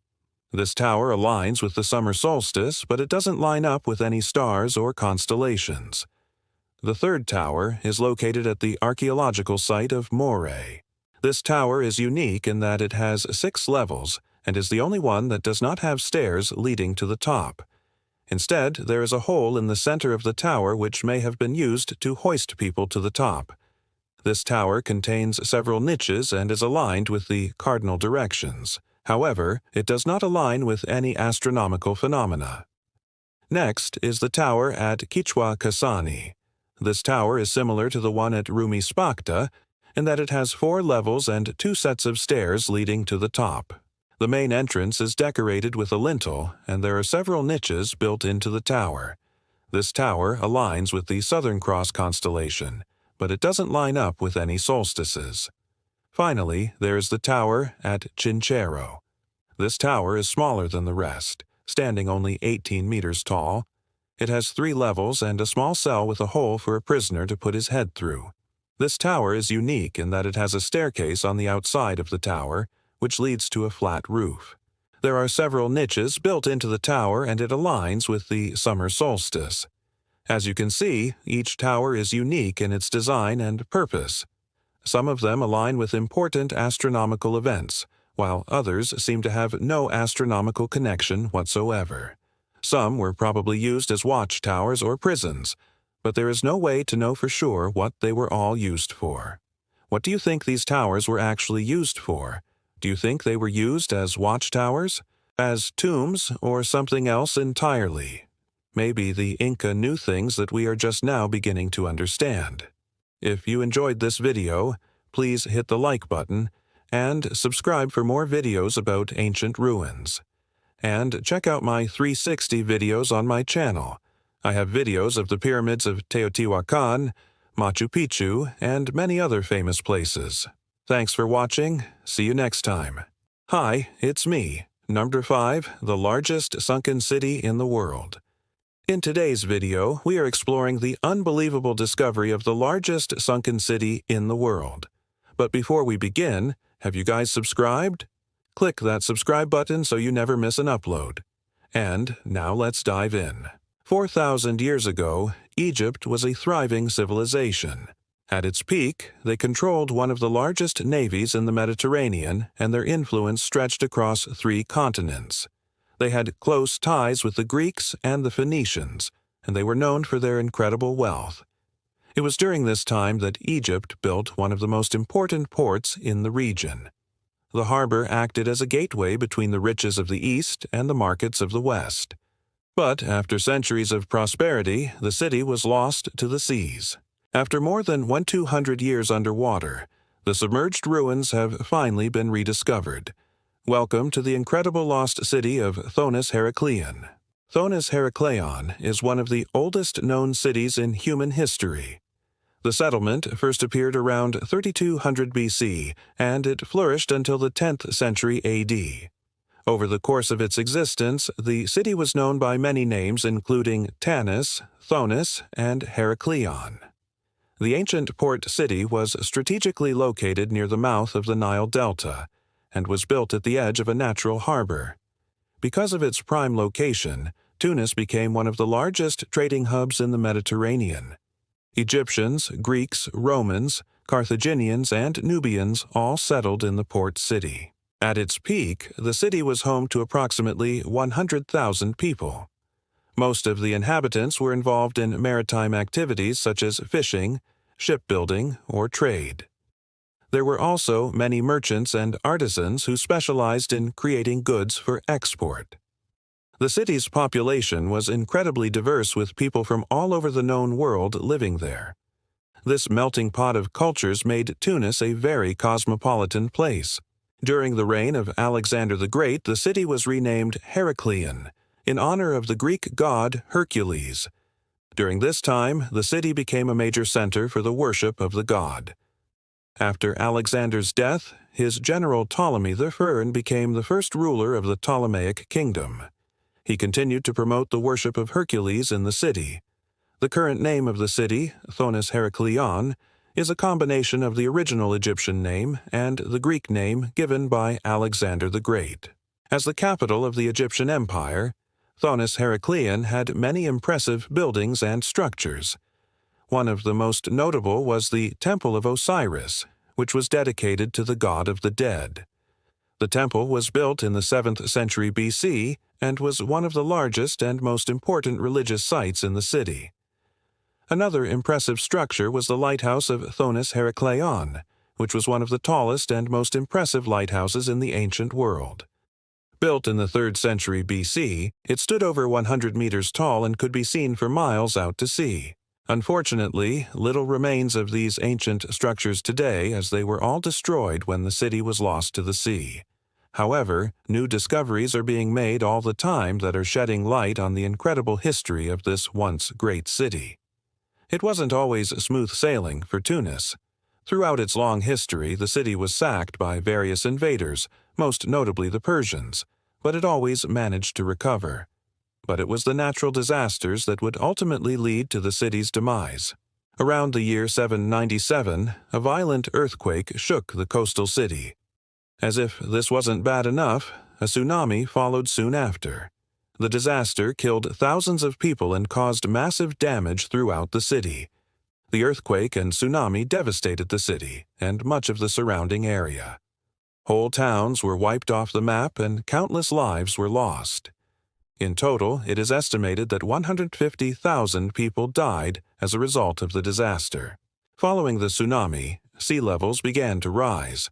This tower aligns with the summer solstice, but it doesn't line up with any stars or constellations. The third tower is located at the archaeological site of Moray. This tower is unique in that it has 6 levels and is the only one that does not have stairs leading to the top. Instead, there is a hole in the center of the tower which may have been used to hoist people to the top. This tower contains several niches and is aligned with the cardinal directions. However, it does not align with any astronomical phenomena. Next is the tower at Quichua Kasani. This tower is similar to the one at Rumispacta in that it has 4 levels and 2 sets of stairs leading to the top. The main entrance is decorated with a lintel, and there are several niches built into the tower. This tower aligns with the Southern Cross constellation, but it doesn't line up with any solstices. Finally, there is the tower at Chinchero. This tower is smaller than the rest, standing only 18 meters tall. It has 3 levels and a small cell with a hole for a prisoner to put his head through. This tower is unique in that it has a staircase on the outside of the tower, which leads to a flat roof. There are several niches built into the tower, and it aligns with the summer solstice. As you can see, each tower is unique in its design and purpose. Some of them align with important astronomical events, while others seem to have no astronomical connection whatsoever. Some were probably used as watchtowers or prisons, but there is no way to know for sure what they were all used for. What do you think these towers were actually used for? Do you think they were used as watchtowers, as tombs, or something else entirely? Maybe the Inca knew things that we are just now beginning to understand. If you enjoyed this video, please hit the like button and subscribe for more videos about ancient ruins. And check out my 360 videos on my channel. I have videos of the pyramids of Teotihuacan, Machu Picchu, and many other famous places. Thanks for watching. See you next time. Hi, it's me, number 5, the largest sunken city in the world. In today's video, we are exploring the unbelievable discovery of the largest sunken city in the world. But before we begin, have you guys subscribed? Click that subscribe button so you never miss an upload. And now let's dive in. 4,000 years ago, Egypt was a thriving civilization. At its peak, they controlled one of the largest navies in the Mediterranean, and their influence stretched across 3 continents. They had close ties with the Greeks and the Phoenicians, and they were known for their incredible wealth. It was during this time that Egypt built one of the most important ports in the region. The harbor acted as a gateway between the riches of the East and the markets of the West. But after centuries of prosperity, the city was lost to the seas. After more than 200 years underwater, the submerged ruins have finally been rediscovered. Welcome to the incredible lost city of Thonis Heracleion. Thonis Heracleion is one of the oldest known cities in human history. The settlement first appeared around 3200 BC, and it flourished until the 10th century AD. Over the course of its existence, the city was known by many names including Tanis, Thonis, and Heracleion. The ancient port city was strategically located near the mouth of the Nile Delta, and was built at the edge of a natural harbor. Because of its prime location, Tunis became one of the largest trading hubs in the Mediterranean. Egyptians, Greeks, Romans, Carthaginians, and Nubians all settled in the port city. At its peak, the city was home to approximately 100,000 people. Most of the inhabitants were involved in maritime activities such as fishing, shipbuilding, or trade. There were also many merchants and artisans who specialized in creating goods for export. The city's population was incredibly diverse, with people from all over the known world living there. This melting pot of cultures made Tunis a very cosmopolitan place. During the reign of Alexander the Great, the city was renamed Heracleion, in honor of the Greek god Hercules. During this time, the city became a major center for the worship of the god. After Alexander's death, his general Ptolemy I became the first ruler of the Ptolemaic kingdom. He continued to promote the worship of Hercules in the city. The current name of the city, Thonis Heracleion, is a combination of the original Egyptian name and the Greek name given by Alexander the Great. As the capital of the Egyptian Empire, Thonis Heracleion had many impressive buildings and structures. One of the most notable was the Temple of Osiris, which was dedicated to the god of the dead. The temple was built in the 7th century BC and was one of the largest and most important religious sites in the city. Another impressive structure was the lighthouse of Thonis Heracleion, which was one of the tallest and most impressive lighthouses in the ancient world. Built in the 3rd century BC, it stood over 100 meters tall and could be seen for miles out to sea. Unfortunately, little remains of these ancient structures today, as they were all destroyed when the city was lost to the sea. However, new discoveries are being made all the time that are shedding light on the incredible history of this once great city. It wasn't always smooth sailing for Tunis. Throughout its long history, the city was sacked by various invaders, most notably the Persians, but it always managed to recover. But it was the natural disasters that would ultimately lead to the city's demise. Around the year 797, a violent earthquake shook the coastal city. As if this wasn't bad enough, a tsunami followed soon after. The disaster killed thousands of people and caused massive damage throughout the city. The earthquake and tsunami devastated the city and much of the surrounding area. Whole towns were wiped off the map and countless lives were lost. In total, it is estimated that 150,000 people died as a result of the disaster. Following the tsunami, sea levels began to rise.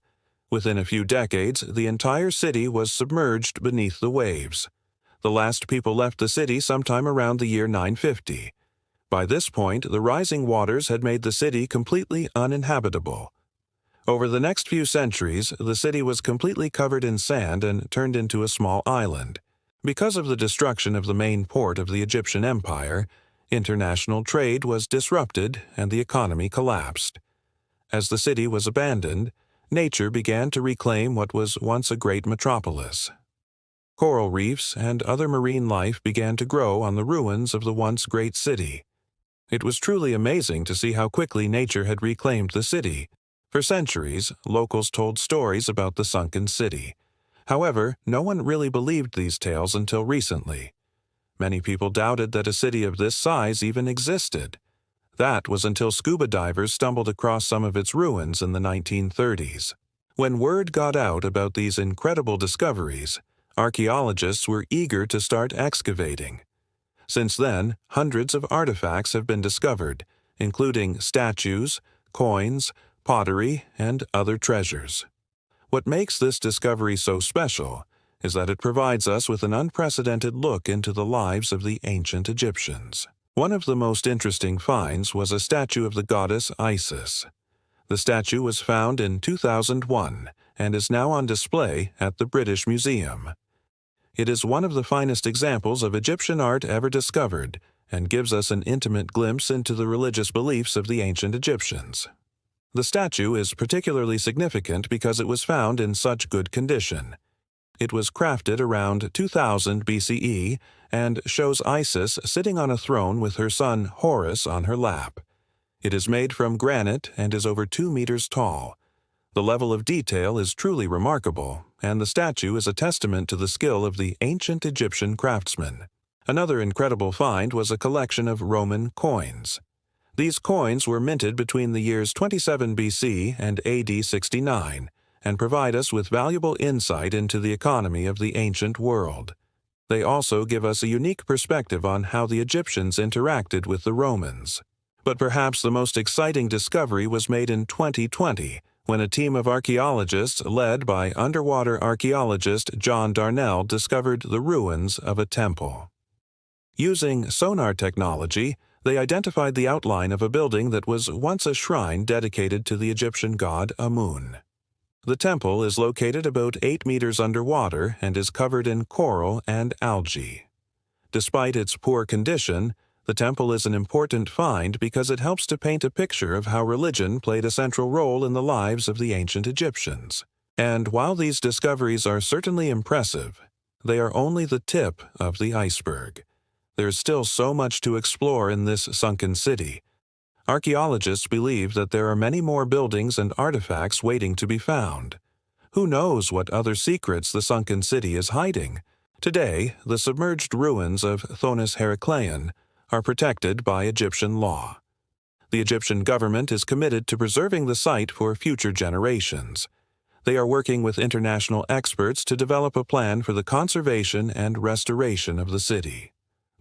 Within a few decades, the entire city was submerged beneath the waves. The last people left the city sometime around the year 950. By this point, the rising waters had made the city completely uninhabitable. Over the next few centuries, the city was completely covered in sand and turned into a small island. Because of the destruction of the main port of the Egyptian Empire, international trade was disrupted and the economy collapsed. As the city was abandoned, nature began to reclaim what was once a great metropolis. Coral reefs and other marine life began to grow on the ruins of the once great city. It was truly amazing to see how quickly nature had reclaimed the city. For centuries, locals told stories about the sunken city. However, no one really believed these tales until recently. Many people doubted that a city of this size even existed. That was until scuba divers stumbled across some of its ruins in the 1930s. When word got out about these incredible discoveries, archaeologists were eager to start excavating. Since then, hundreds of artifacts have been discovered, including statues, coins, pottery, and other treasures. What makes this discovery so special is that it provides us with an unprecedented look into the lives of the ancient Egyptians. One of the most interesting finds was a statue of the goddess Isis. The statue was found in 2001 and is now on display at the British Museum. It is one of the finest examples of Egyptian art ever discovered and gives us an intimate glimpse into the religious beliefs of the ancient Egyptians. The statue is particularly significant because it was found in such good condition. It was crafted around 2000 BCE and shows Isis sitting on a throne with her son Horus on her lap. It is made from granite and is over 2 meters tall. The level of detail is truly remarkable, and the statue is a testament to the skill of the ancient Egyptian craftsmen. Another incredible find was a collection of Roman coins. These coins were minted between the years 27 BC and AD 69 and provide us with valuable insight into the economy of the ancient world. They also give us a unique perspective on how the Egyptians interacted with the Romans. But perhaps the most exciting discovery was made in 2020 when a team of archaeologists led by underwater archaeologist John Darnell discovered the ruins of a temple. Using sonar technology, they identified the outline of a building that was once a shrine dedicated to the Egyptian god Amun. The temple is located about 8 meters underwater and is covered in coral and algae. Despite its poor condition, the temple is an important find because it helps to paint a picture of how religion played a central role in the lives of the ancient Egyptians. And while these discoveries are certainly impressive, they are only the tip of the iceberg. There's still so much to explore in this sunken city. Archaeologists believe that there are many more buildings and artifacts waiting to be found. Who knows what other secrets the sunken city is hiding? Today, the submerged ruins of Thonis Heracleion are protected by Egyptian law. The Egyptian government is committed to preserving the site for future generations. They are working with international experts to develop a plan for the conservation and restoration of the city.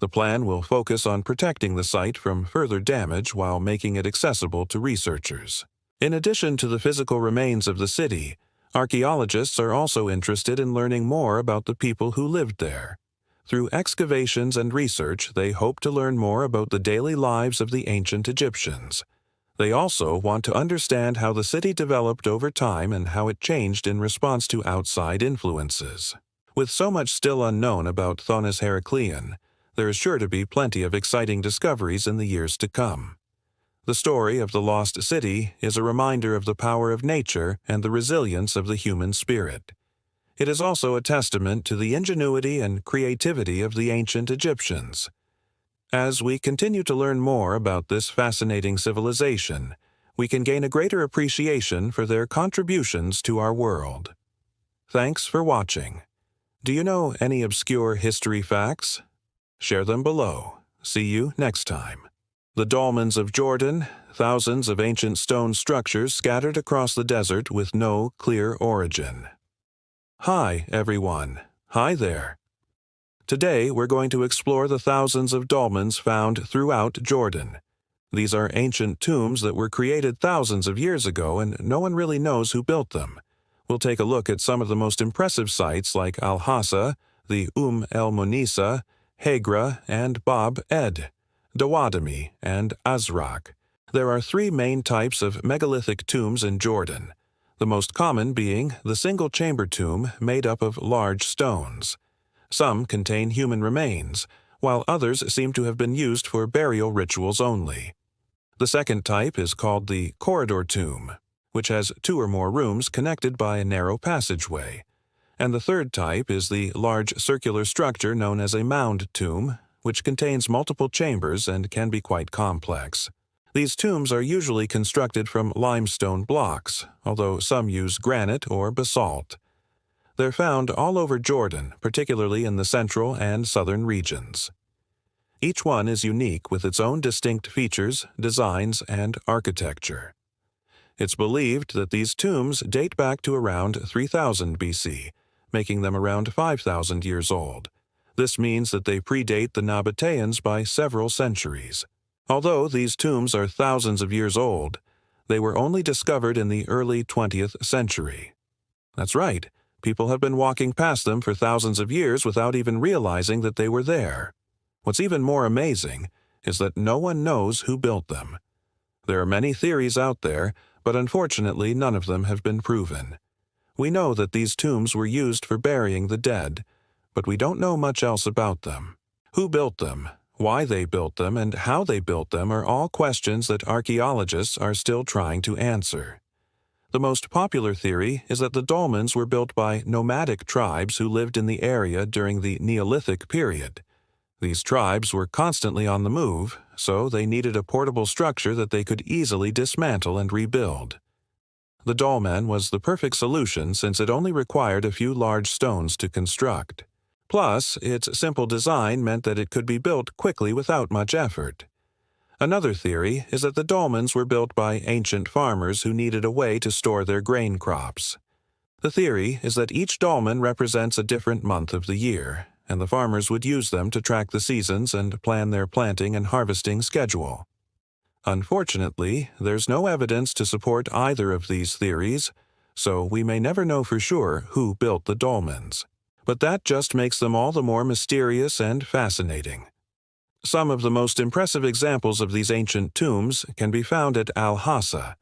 The plan will focus on protecting the site from further damage while making it accessible to researchers. In addition to the physical remains of the city, archaeologists are also interested in learning more about the people who lived there. Through excavations and research, they hope to learn more about the daily lives of the ancient Egyptians. They also want to understand how the city developed over time and how it changed in response to outside influences. With so much still unknown about Thonis Heracleion, there is sure to be plenty of exciting discoveries in the years to come. The story of the lost city is a reminder of the power of nature and the resilience of the human spirit. It is also a testament to the ingenuity and creativity of the ancient Egyptians. As we continue to learn more about this fascinating civilization, we can gain a greater appreciation for their contributions to our world. Thanks for watching. Do you know any obscure history facts? Share them below. See you next time. The dolmens of Jordan, thousands of ancient stone structures scattered across the desert with no clear origin. Hi, everyone. Hi there. Today, we're going to explore the thousands of dolmens found throughout Jordan. These are ancient tombs that were created thousands of years ago, and no one really knows who built them. We'll take a look at some of the most impressive sites like Al-Hassa, the el-Munisa, Hegra, and Bab Ed, Dawadami, and Azraq. There are 3 main types of megalithic tombs in Jordan, the most common being the single-chamber tomb made up of large stones. Some contain human remains, while others seem to have been used for burial rituals only. The second type is called the corridor tomb, which has 2 or more rooms connected by a narrow passageway. And the third type is the large circular structure known as a mound tomb, which contains multiple chambers and can be quite complex. These tombs are usually constructed from limestone blocks, although some use granite or basalt. They're found all over Jordan, particularly in the central and southern regions. Each one is unique with its own distinct features, designs, and architecture. It's believed that these tombs date back to around 3000 BC, making them around 5,000 years old. This means that they predate the Nabateans by several centuries. Although these tombs are thousands of years old, they were only discovered in the early 20th century. That's right, people have been walking past them for thousands of years without even realizing that they were there. What's even more amazing is that no one knows who built them. There are many theories out there, but unfortunately none of them have been proven. We know that these tombs were used for burying the dead, but we don't know much else about them. Who built them, why they built them, and how they built them are all questions that archaeologists are still trying to answer. The most popular theory is that the dolmens were built by nomadic tribes who lived in the area during the Neolithic period. These tribes were constantly on the move, so they needed a portable structure that they could easily dismantle and rebuild. The dolmen was the perfect solution since it only required a few large stones to construct. Plus, its simple design meant that it could be built quickly without much effort. Another theory is that the dolmens were built by ancient farmers who needed a way to store their grain crops. The theory is that each dolmen represents a different month of the year, and the farmers would use them to track the seasons and plan their planting and harvesting schedule. Unfortunately, there's no evidence to support either of these theories, so we may never know for sure who built the dolmens. But that just makes them all the more mysterious and fascinating. Some of the most impressive examples of these ancient tombs can be found at Al-Hassa.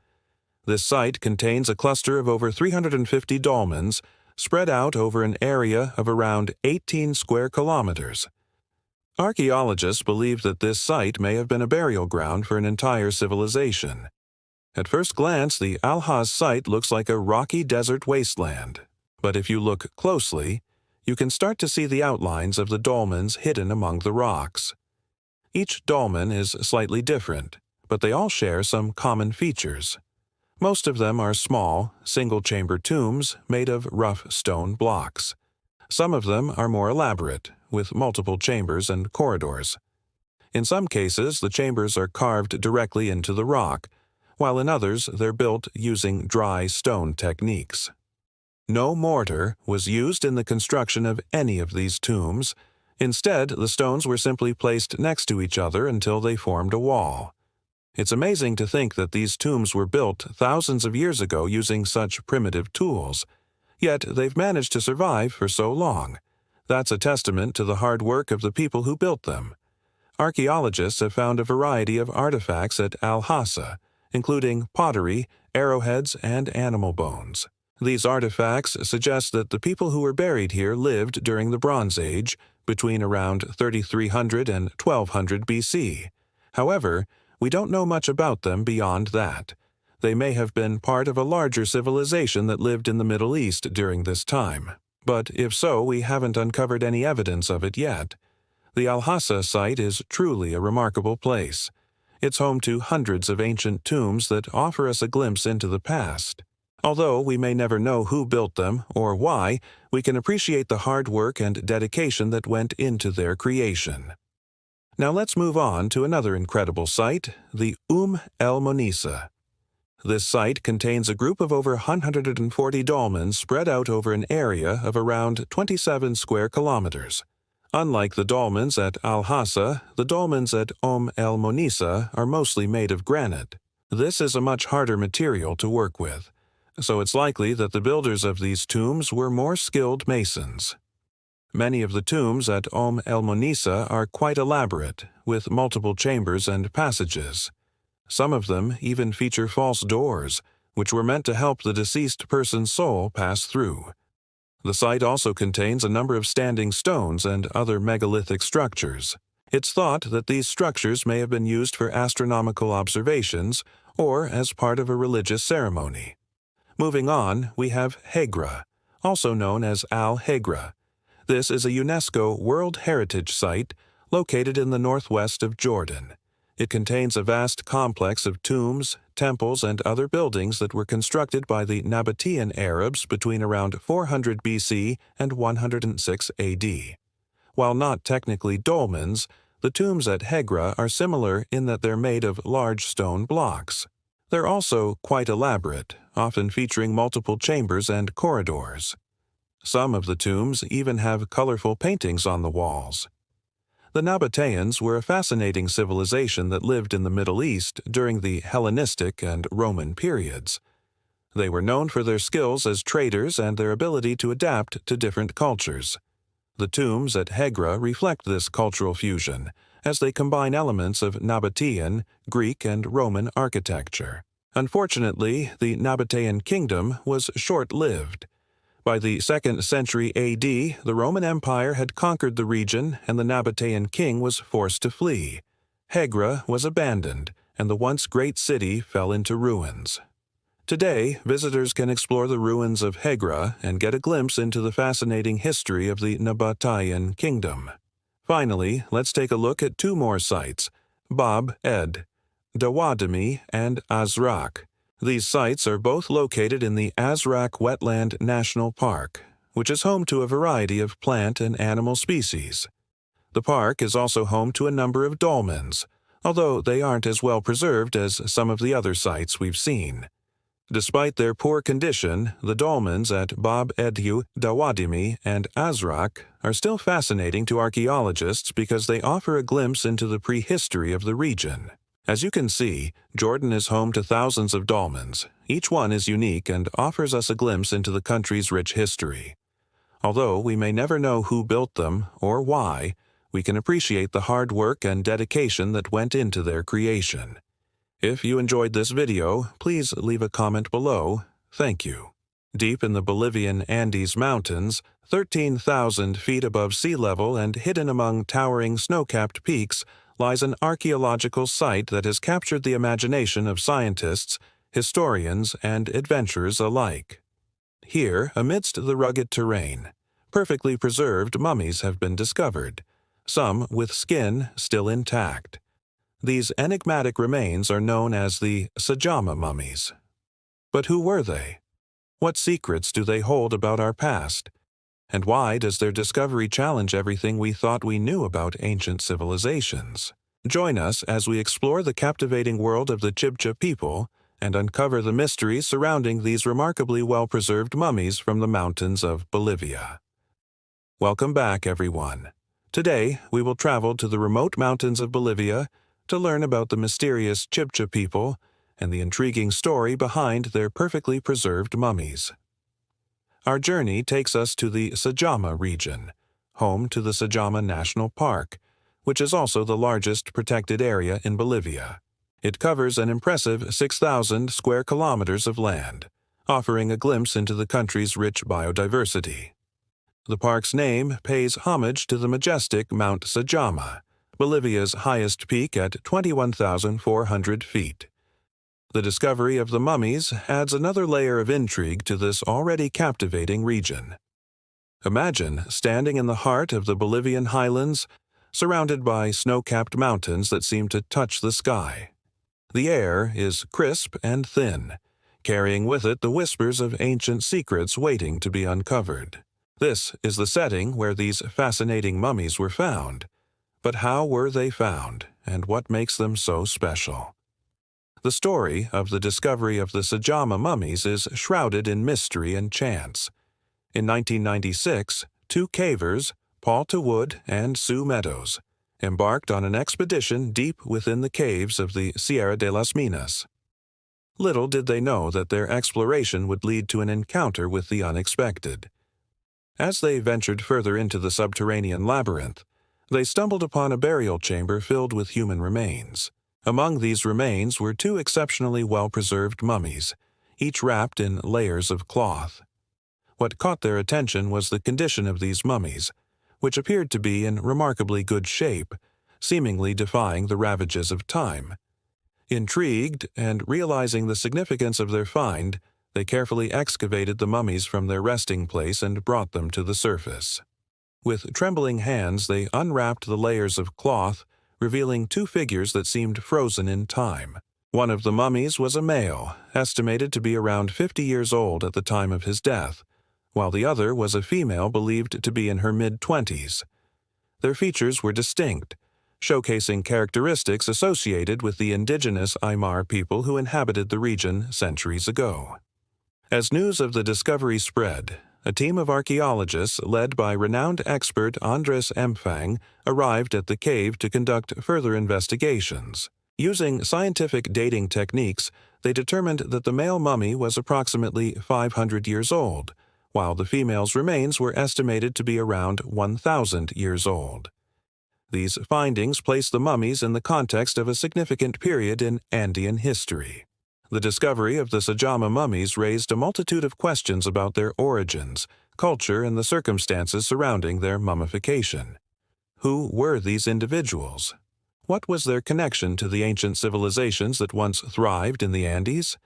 This site contains a cluster of over 350 dolmens spread out over an area of around 18 square kilometers. Archaeologists believe that this site may have been a burial ground for an entire civilization. At first glance, the Al-Hassa site looks like a rocky desert wasteland, but if you look closely, you can start to see the outlines of the dolmens hidden among the rocks. Each dolmen is slightly different, but they all share some common features. Most of them are small, single-chamber tombs made of rough stone blocks. Some of them are more elaborate, with multiple chambers and corridors. In some cases, the chambers are carved directly into the rock, while in others they're built using dry stone techniques. No mortar was used in the construction of any of these tombs. Instead, the stones were simply placed next to each other until they formed a wall. It's amazing to think that these tombs were built thousands of years ago using such primitive tools, yet they've managed to survive for so long. That's a testament to the hard work of the people who built them. Archaeologists have found a variety of artifacts at Al-Hassa, including pottery, arrowheads, and animal bones. These artifacts suggest that the people who were buried here lived during the Bronze Age, between around 3300 and 1200 BC. However, we don't know much about them beyond that. They may have been part of a larger civilization that lived in the Middle East during this time. But if so, we haven't uncovered any evidence of it yet. The Al-Hassa site is truly a remarkable place. It's home to hundreds of ancient tombs that offer us a glimpse into the past. Although we may never know who built them or why, we can appreciate the hard work and dedication that went into their creation. Now let's move on to another incredible site, the El Monisa. This site contains a group of over 140 dolmens spread out over an area of around 27 square kilometers. Unlike the dolmens at Al-Hassa, the dolmens at El Monisa are mostly made of granite. This is a much harder material to work with, so it's likely that the builders of these tombs were more skilled masons. Many of the tombs at El Monisa are quite elaborate, with multiple chambers and passages. Some of them even feature false doors, which were meant to help the deceased person's soul pass through. The site also contains a number of standing stones and other megalithic structures. It's thought that these structures may have been used for astronomical observations or as part of a religious ceremony. Moving on, we have Hegra, also known as Al-Hegra. This is a UNESCO World Heritage Site located in the northwest of Jordan. It contains a vast complex of tombs, temples, and other buildings that were constructed by the Nabatean Arabs between around 400 BC and 106 AD. While not technically dolmens, the tombs at Hegra are similar in that they're made of large stone blocks. They're also quite elaborate, often featuring multiple chambers and corridors. Some of the tombs even have colorful paintings on the walls. The Nabateans were a fascinating civilization that lived in the Middle East during the Hellenistic and Roman periods. They were known for their skills as traders and their ability to adapt to different cultures. The tombs at Hegra reflect this cultural fusion, as they combine elements of Nabatean, Greek, and Roman architecture. Unfortunately, the Nabatean kingdom was short-lived. By the 2nd century AD, the Roman Empire had conquered the region and the Nabatean king was forced to flee. Hegra was abandoned, and the once great city fell into ruins. Today, visitors can explore the ruins of Hegra and get a glimpse into the fascinating history of the Nabatean kingdom. Finally, let's take a look at 2 more sites, Bab Ed, Dawadimi, and Azraq. These sites are both located in the Azraq Wetland National Park, which is home to a variety of plant and animal species. The park is also home to a number of dolmens, although they aren't as well preserved as some of the other sites we've seen. Despite their poor condition, the dolmens at Bab Edu, Dawadimi, and Azraq are still fascinating to archaeologists because they offer a glimpse into the prehistory of the region. As you can see, Jordan is home to thousands of dolmens. Each one is unique and offers us a glimpse into the country's rich history. Although we may never know who built them or why, we can appreciate the hard work and dedication that went into their creation. If you enjoyed this video, please leave a comment below. Thank you. Deep in the Bolivian Andes Mountains, 13,000 feet above sea level and hidden among towering snow-capped peaks, lies an archaeological site that has captured the imagination of scientists, historians, and adventurers alike. Here, amidst the rugged terrain, perfectly preserved mummies have been discovered, some with skin still intact. These enigmatic remains are known as the Sajama mummies. But who were they? What secrets do they hold about our past? And why does their discovery challenge everything we thought we knew about ancient civilizations? Join us as we explore the captivating world of the Chibcha people and uncover the mysteries surrounding these remarkably well-preserved mummies from the mountains of Bolivia. Welcome back, everyone. Today, we will travel to the remote mountains of Bolivia to learn about the mysterious Chibcha people and the intriguing story behind their perfectly preserved mummies. Our journey takes us to the Sajama region, home to the Sajama National Park, which is also the largest protected area in Bolivia. It covers an impressive 6,000 square kilometers of land, offering a glimpse into the country's rich biodiversity. The park's name pays homage to the majestic Mount Sajama, Bolivia's highest peak at 21,400 feet. The discovery of the mummies adds another layer of intrigue to this already captivating region. Imagine standing in the heart of the Bolivian highlands, surrounded by snow-capped mountains that seem to touch the sky. The air is crisp and thin, carrying with it the whispers of ancient secrets waiting to be uncovered. This is the setting where these fascinating mummies were found. But how were they found, and what makes them so special? The story of the discovery of the Sajama mummies is shrouded in mystery and chance. In 1996, 2 cavers, Paul Wood and Sue Meadows, embarked on an expedition deep within the caves of the Sierra de las Minas. Little did they know that their exploration would lead to an encounter with the unexpected. As they ventured further into the subterranean labyrinth, they stumbled upon a burial chamber filled with human remains. Among these remains were 2 exceptionally well-preserved mummies, each wrapped in layers of cloth. What caught their attention was the condition of these mummies, which appeared to be in remarkably good shape, seemingly defying the ravages of time. Intrigued and realizing the significance of their find, they carefully excavated the mummies from their resting place and brought them to the surface. With trembling hands, they unwrapped the layers of cloth, revealing 2 figures that seemed frozen in time. One of the mummies was a male, estimated to be around 50 years old at the time of his death, while the other was a female believed to be in her mid-20s. Their features were distinct, showcasing characteristics associated with the indigenous Aymar people who inhabited the region centuries ago. As news of the discovery spread, a team of archaeologists led by renowned expert Andres Empfang arrived at the cave to conduct further investigations. Using scientific dating techniques, they determined that the male mummy was approximately 500 years old, while the female's remains were estimated to be around 1,000 years old. These findings place the mummies in the context of a significant period in Andean history. The discovery of the Sajama mummies raised a multitude of questions about their origins, culture, and the circumstances surrounding their mummification. Who were these individuals? What was their connection to the ancient civilizations that once thrived in the Andes?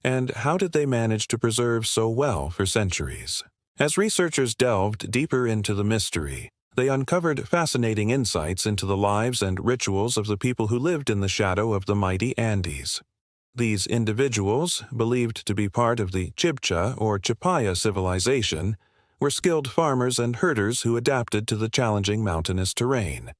And how did they manage to preserve so well for centuries? As researchers delved deeper into the mystery, they uncovered fascinating insights into the lives and rituals of the people who lived in the shadow of the mighty Andes. These individuals, believed to be part of the Chibcha or Chipaya civilization, were skilled farmers and herders who adapted to the challenging mountainous terrain.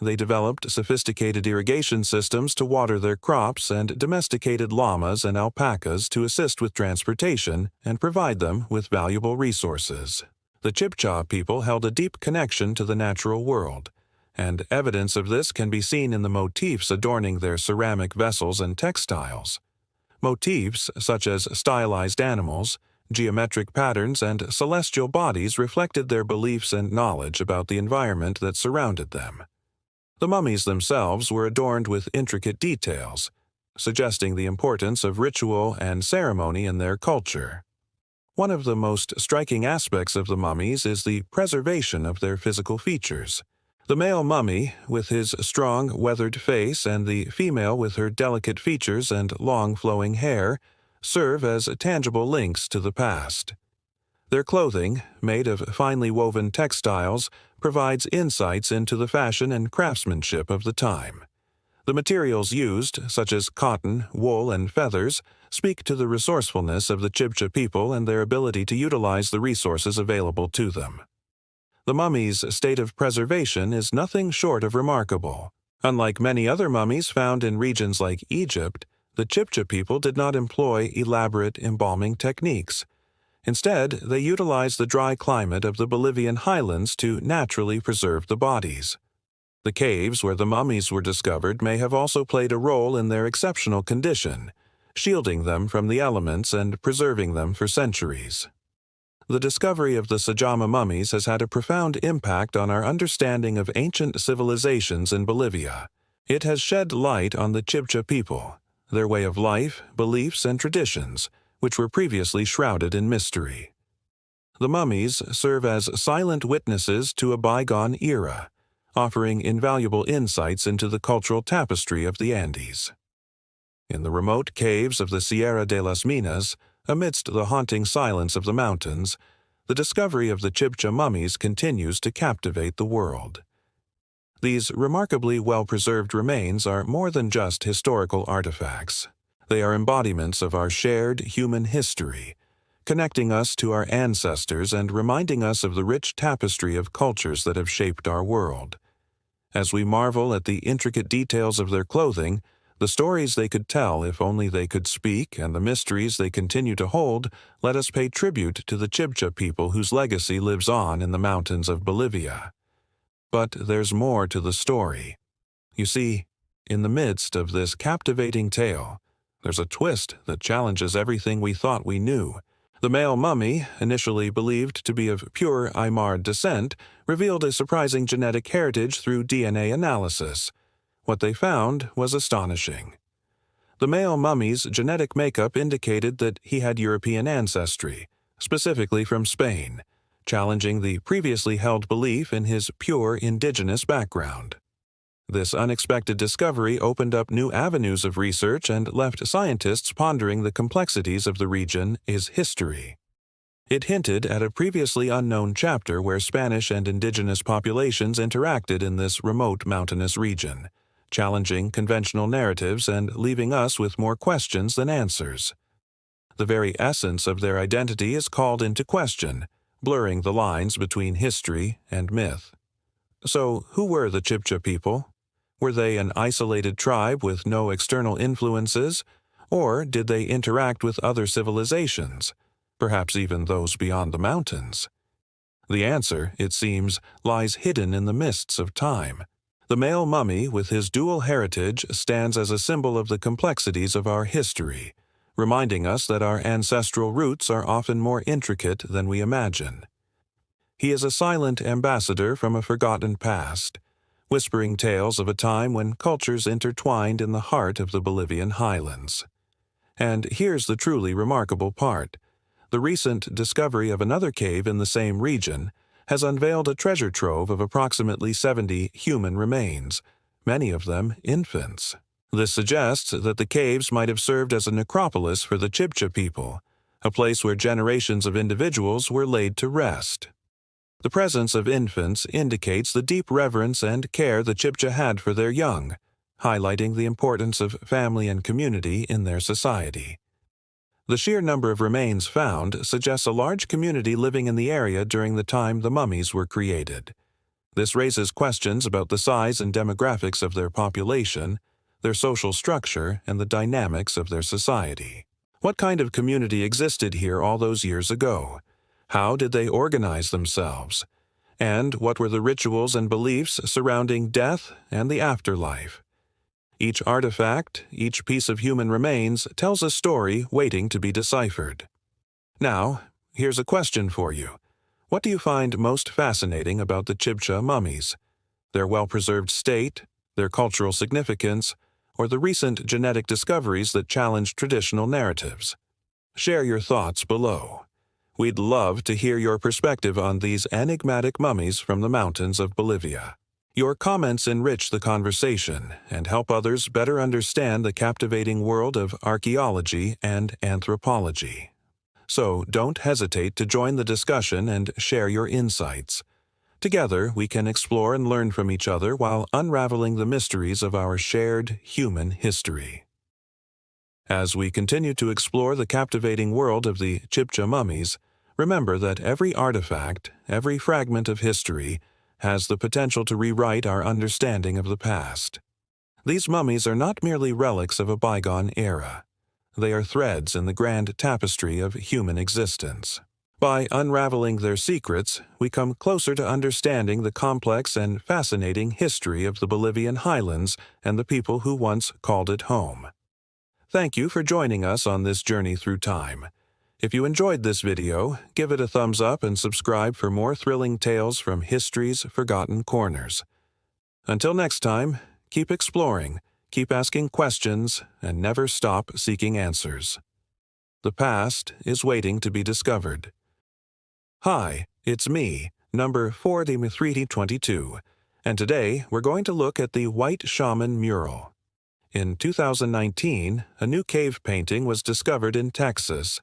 They developed sophisticated irrigation systems to water their crops and domesticated llamas and alpacas to assist with transportation and provide them with valuable resources. The Chibcha people held a deep connection to the natural world, and evidence of this can be seen in the motifs adorning their ceramic vessels and textiles. Motifs such as stylized animals, geometric patterns, and celestial bodies reflected their beliefs and knowledge about the environment that surrounded them. The mummies themselves were adorned with intricate details, suggesting the importance of ritual and ceremony in their culture. One of the most striking aspects of the mummies is the preservation of their physical features. The male mummy, with his strong, weathered face, and the female with her delicate features and long flowing hair, serve as tangible links to the past. Their clothing, made of finely woven textiles, provides insights into the fashion and craftsmanship of the time. The materials used, such as cotton, wool, and feathers, speak to the resourcefulness of the Chibcha people and their ability to utilize the resources available to them. The mummy's state of preservation is nothing short of remarkable. Unlike many other mummies found in regions like Egypt, the Chibcha people did not employ elaborate embalming techniques. Instead, they utilized the dry climate of the Bolivian highlands to naturally preserve the bodies. The caves where the mummies were discovered may have also played a role in their exceptional condition, shielding them from the elements and preserving them for centuries. The discovery of the Sajama mummies has had a profound impact on our understanding of ancient civilizations in Bolivia. It has shed light on the Chibcha people, their way of life, beliefs, and traditions, which were previously shrouded in mystery. The mummies serve as silent witnesses to a bygone era, offering invaluable insights into the cultural tapestry of the Andes. In the remote caves of the Sierra de las Minas, amidst the haunting silence of the mountains, the discovery of the Chibcha mummies continues to captivate the world. These remarkably well-preserved remains are more than just historical artifacts. They are embodiments of our shared human history, connecting us to our ancestors and reminding us of the rich tapestry of cultures that have shaped our world. As we marvel at the intricate details of their clothing, the stories they could tell if only they could speak, and the mysteries they continue to hold, let us pay tribute to the Chibcha people whose legacy lives on in the mountains of Bolivia. But there's more to the story. You see, in the midst of this captivating tale, there's a twist that challenges everything we thought we knew. The male mummy, initially believed to be of pure Aymar descent, revealed a surprising genetic heritage through DNA analysis. What they found was astonishing. The male mummy's genetic makeup indicated that he had European ancestry, specifically from Spain, challenging the previously held belief in his pure indigenous background. This unexpected discovery opened up new avenues of research and left scientists pondering the complexities of the region's history. It hinted at a previously unknown chapter where Spanish and indigenous populations interacted in this remote mountainous region, challenging conventional narratives and leaving us with more questions than answers. The very essence of their identity is called into question, blurring the lines between history and myth. So, who were the Chibcha people? Were they an isolated tribe with no external influences, or did they interact with other civilizations? perhaps even those beyond the mountains? The answer, it seems, lies hidden in the mists of time. The male mummy, with his dual heritage, stands as a symbol of the complexities of our history, reminding us that our ancestral roots are often more intricate than we imagine. He is a silent ambassador from a forgotten past, whispering tales of a time when cultures intertwined in the heart of the Bolivian highlands. And here's the truly remarkable part. The recent discovery of another cave in the same region has unveiled a treasure trove of approximately 70 human remains, many of them infants. This suggests that the caves might have served as a necropolis for the Chibcha people, a place where generations of individuals were laid to rest. The presence of infants indicates the deep reverence and care the Chibcha had for their young, highlighting the importance of family and community in their society. The sheer number of remains found suggests a large community living in the area during the time the mummies were created. This raises questions about the size and demographics of their population, their social structure, and the dynamics of their society. What kind of community existed here all those years ago? How did they organize themselves? And what were the rituals and beliefs surrounding death and the afterlife? Each artifact, each piece of human remains, tells a story waiting to be deciphered. Now, here's a question for you. What do you find most fascinating about the Chibcha mummies? Their well-preserved state, their cultural significance, or the recent genetic discoveries that challenge traditional narratives? Share your thoughts below. We'd love to hear your perspective on these enigmatic mummies from the mountains of Bolivia. Your comments enrich the conversation and help others better understand the captivating world of archaeology and anthropology. So don't hesitate to join the discussion and share your insights. Together, we can explore and learn from each other while unraveling the mysteries of our shared human history. As we continue to explore the captivating world of the Chibcha mummies, remember that every artifact, every fragment of history, has the potential to rewrite our understanding of the past. These mummies are not merely relics of a bygone era. They are threads in the grand tapestry of human existence. By unraveling their secrets, we come closer to understanding the complex and fascinating history of the Bolivian highlands and the people who once called it home. Thank you for joining us on this journey through time. If you enjoyed this video, give it a thumbs up and subscribe for more thrilling tales from history's forgotten corners. Until next time, keep exploring, keep asking questions, and never stop seeking answers. The past is waiting to be discovered. Hi, it's me, number 402322, and today we're going to look at the White Shaman mural. In 2019, a new cave painting was discovered in Texas.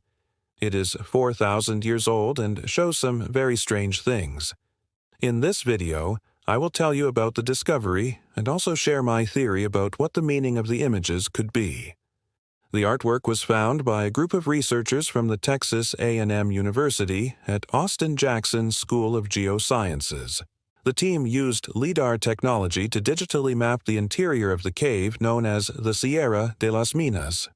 It is 4,000 years old and shows some very strange things. In this video, I will tell you about the discovery and also share my theory about what the meaning of the images could be. The artwork was found by a group of researchers from the Texas A&M University at Austin-Jackson School of Geosciences. The team used LIDAR technology to digitally map the interior of the cave known as the Sierra de las Minas.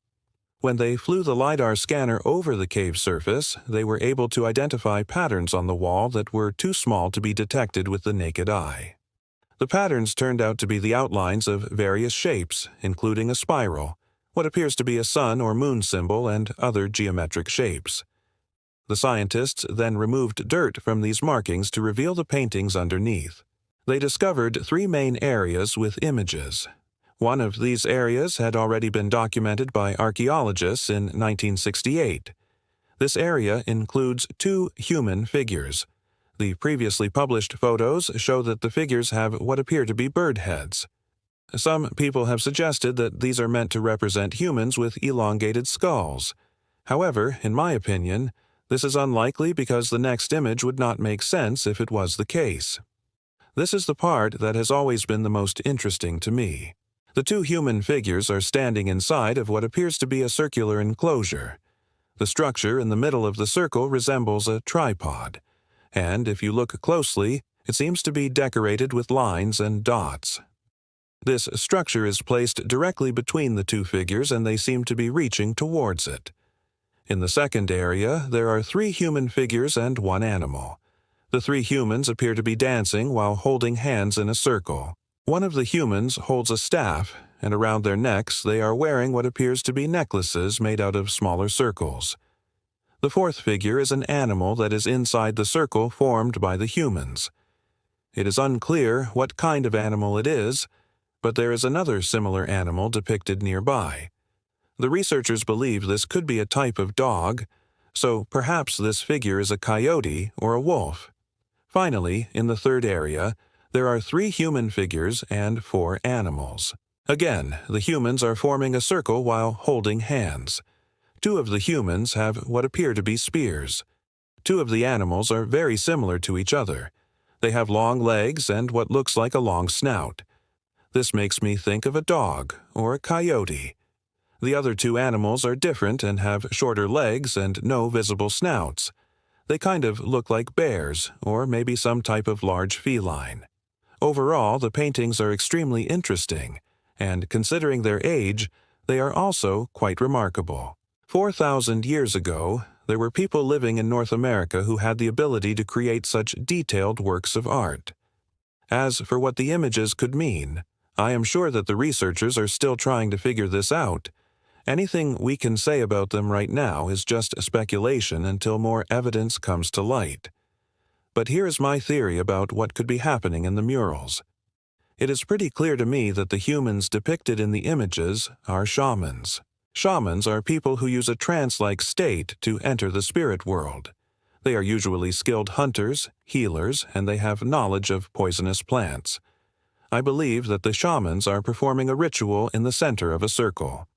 When they flew the LiDAR scanner over the cave surface, they were able to identify patterns on the wall that were too small to be detected with the naked eye. The patterns turned out to be the outlines of various shapes, including a spiral, what appears to be a sun or moon symbol, and other geometric shapes. The scientists then removed dirt from these markings to reveal the paintings underneath. They discovered 3 main areas with images. One of these areas had already been documented by archaeologists in 1968. This area includes 2 human figures. The previously published photos show that the figures have what appear to be bird heads. Some people have suggested that these are meant to represent humans with elongated skulls. However, in my opinion, this is unlikely because the next image would not make sense if it was the case. This is the part that has always been the most interesting to me. The 2 human figures are standing inside of what appears to be a circular enclosure. The structure in the middle of the circle resembles a tripod, and if you look closely, it seems to be decorated with lines and dots. This structure is placed directly between the 2 figures and they seem to be reaching towards it. In the second area, there are 3 human figures and 1 animal. The 3 humans appear to be dancing while holding hands in a circle. One of the humans holds a staff, and around their necks they are wearing what appears to be necklaces made out of smaller circles. The 4th figure is an animal that is inside the circle formed by the humans. It is unclear what kind of animal it is, but there is another similar animal depicted nearby. The researchers believe this could be a type of dog, so perhaps this figure is a coyote or a wolf. Finally, in the 3rd area, there are 3 human figures and 4 animals. Again, the humans are forming a circle while holding hands. 2 of the humans have what appear to be spears. 2 of the animals are very similar to each other. They have long legs and what looks like a long snout. This makes me think of a dog or a coyote. The other 2 animals are different and have shorter legs and no visible snouts. They kind of look like bears or maybe some type of large feline. Overall, the paintings are extremely interesting, and considering their age, they are also quite remarkable. 4,000 years ago, there were people living in North America who had the ability to create such detailed works of art. As for what the images could mean, I am sure that the researchers are still trying to figure this out. Anything we can say about them right now is just speculation until more evidence comes to light. But here is my theory about what could be happening in the murals. It is pretty clear to me that the humans depicted in the images are shamans. Shamans are people who use a trance-like state to enter the spirit world. They are usually skilled hunters, healers, and they have knowledge of poisonous plants. I believe that the shamans are performing a ritual in the center of a circle.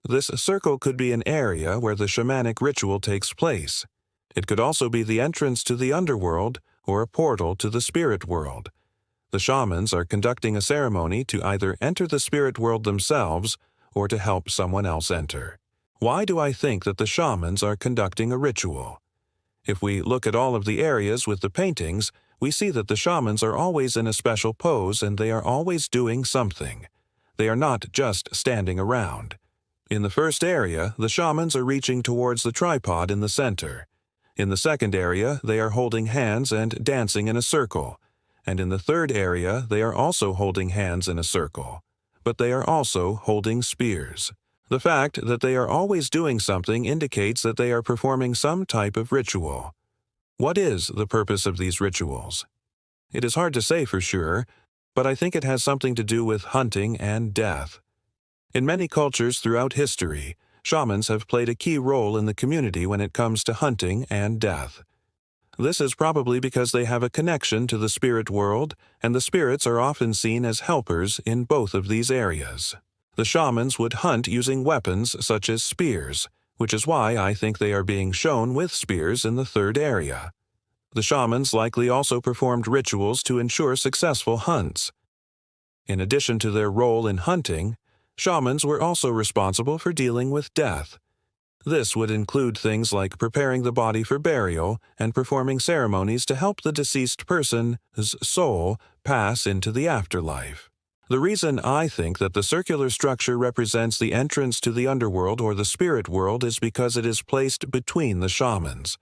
This circle could be an area where the shamanic ritual takes place. It could also be the entrance to the underworld or a portal to the spirit world. The shamans are conducting a ceremony to either enter the spirit world themselves or to help someone else enter. Why do I think that the shamans are conducting a ritual? If we look at all of the areas with the paintings, we see that the shamans are always in a special pose and they are always doing something. They are not just standing around. In the first area, the shamans are reaching towards the tripod in the center. In the second area, they are holding hands and dancing in a circle. And in the third area, they are also holding hands in a circle. But they are also holding spears. The fact that they are always doing something indicates that they are performing some type of ritual. What is the purpose of these rituals? It is hard to say for sure, but I think it has something to do with hunting and death. In many cultures throughout history, shamans have played a key role in the community when it comes to hunting and death. This is probably because they have a connection to the spirit world, and the spirits are often seen as helpers in both of these areas. The shamans would hunt using weapons such as spears, which is why I think they are being shown with spears in the third area. The shamans likely also performed rituals to ensure successful hunts. In addition to their role in hunting, shamans were also responsible for dealing with death. This would include things like preparing the body for burial and performing ceremonies to help the deceased person's soul pass into the afterlife. The reason I think that the circular structure represents the entrance to the underworld or the spirit world is because it is placed between the shamans.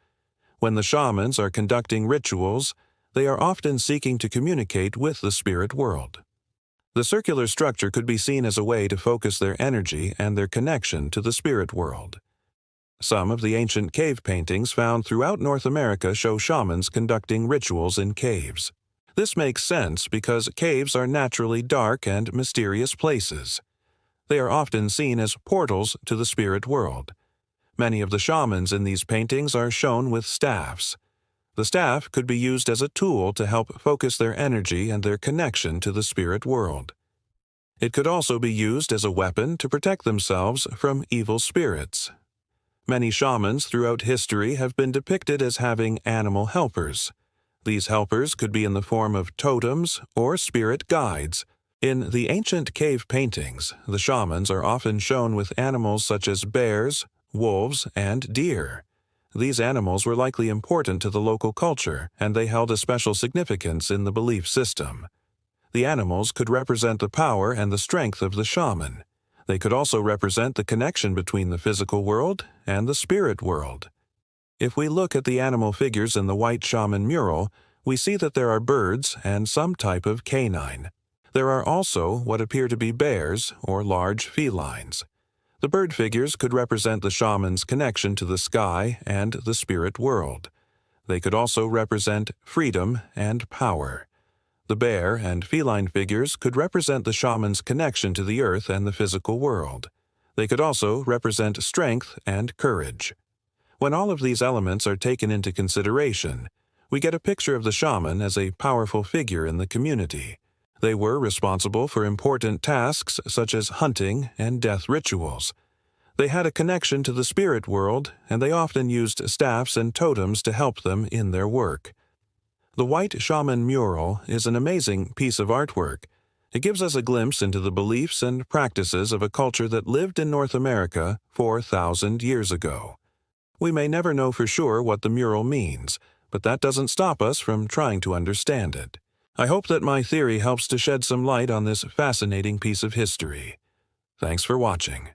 When the shamans are conducting rituals, they are often seeking to communicate with the spirit world. The circular structure could be seen as a way to focus their energy and their connection to the spirit world. Some of the ancient cave paintings found throughout North America show shamans conducting rituals in caves. This makes sense because caves are naturally dark and mysterious places. They are often seen as portals to the spirit world. Many of the shamans in these paintings are shown with staffs. The staff could be used as a tool to help focus their energy and their connection to the spirit world. It could also be used as a weapon to protect themselves from evil spirits. Many shamans throughout history have been depicted as having animal helpers. These helpers could be in the form of totems or spirit guides. In the ancient cave paintings, the shamans are often shown with animals such as bears, wolves, and deer. These animals were likely important to the local culture, and they held a special significance in the belief system. The animals could represent the power and the strength of the shaman. They could also represent the connection between the physical world and the spirit world. If we look at the animal figures in the white shaman mural, we see that there are birds and some type of canine. There are also what appear to be bears or large felines. The bird figures could represent the shaman's connection to the sky and the spirit world. They could also represent freedom and power. The bear and feline figures could represent the shaman's connection to the earth and the physical world. They could also represent strength and courage. When all of these elements are taken into consideration, we get a picture of the shaman as a powerful figure in the community. They were responsible for important tasks such as hunting and death rituals. They had a connection to the spirit world, and they often used staffs and totems to help them in their work. The White Shaman mural is an amazing piece of artwork. It gives us a glimpse into the beliefs and practices of a culture that lived in North America 4,000 years ago. We may never know for sure what the mural means, but that doesn't stop us from trying to understand it. I hope that my theory helps to shed some light on this fascinating piece of history. Thanks for watching.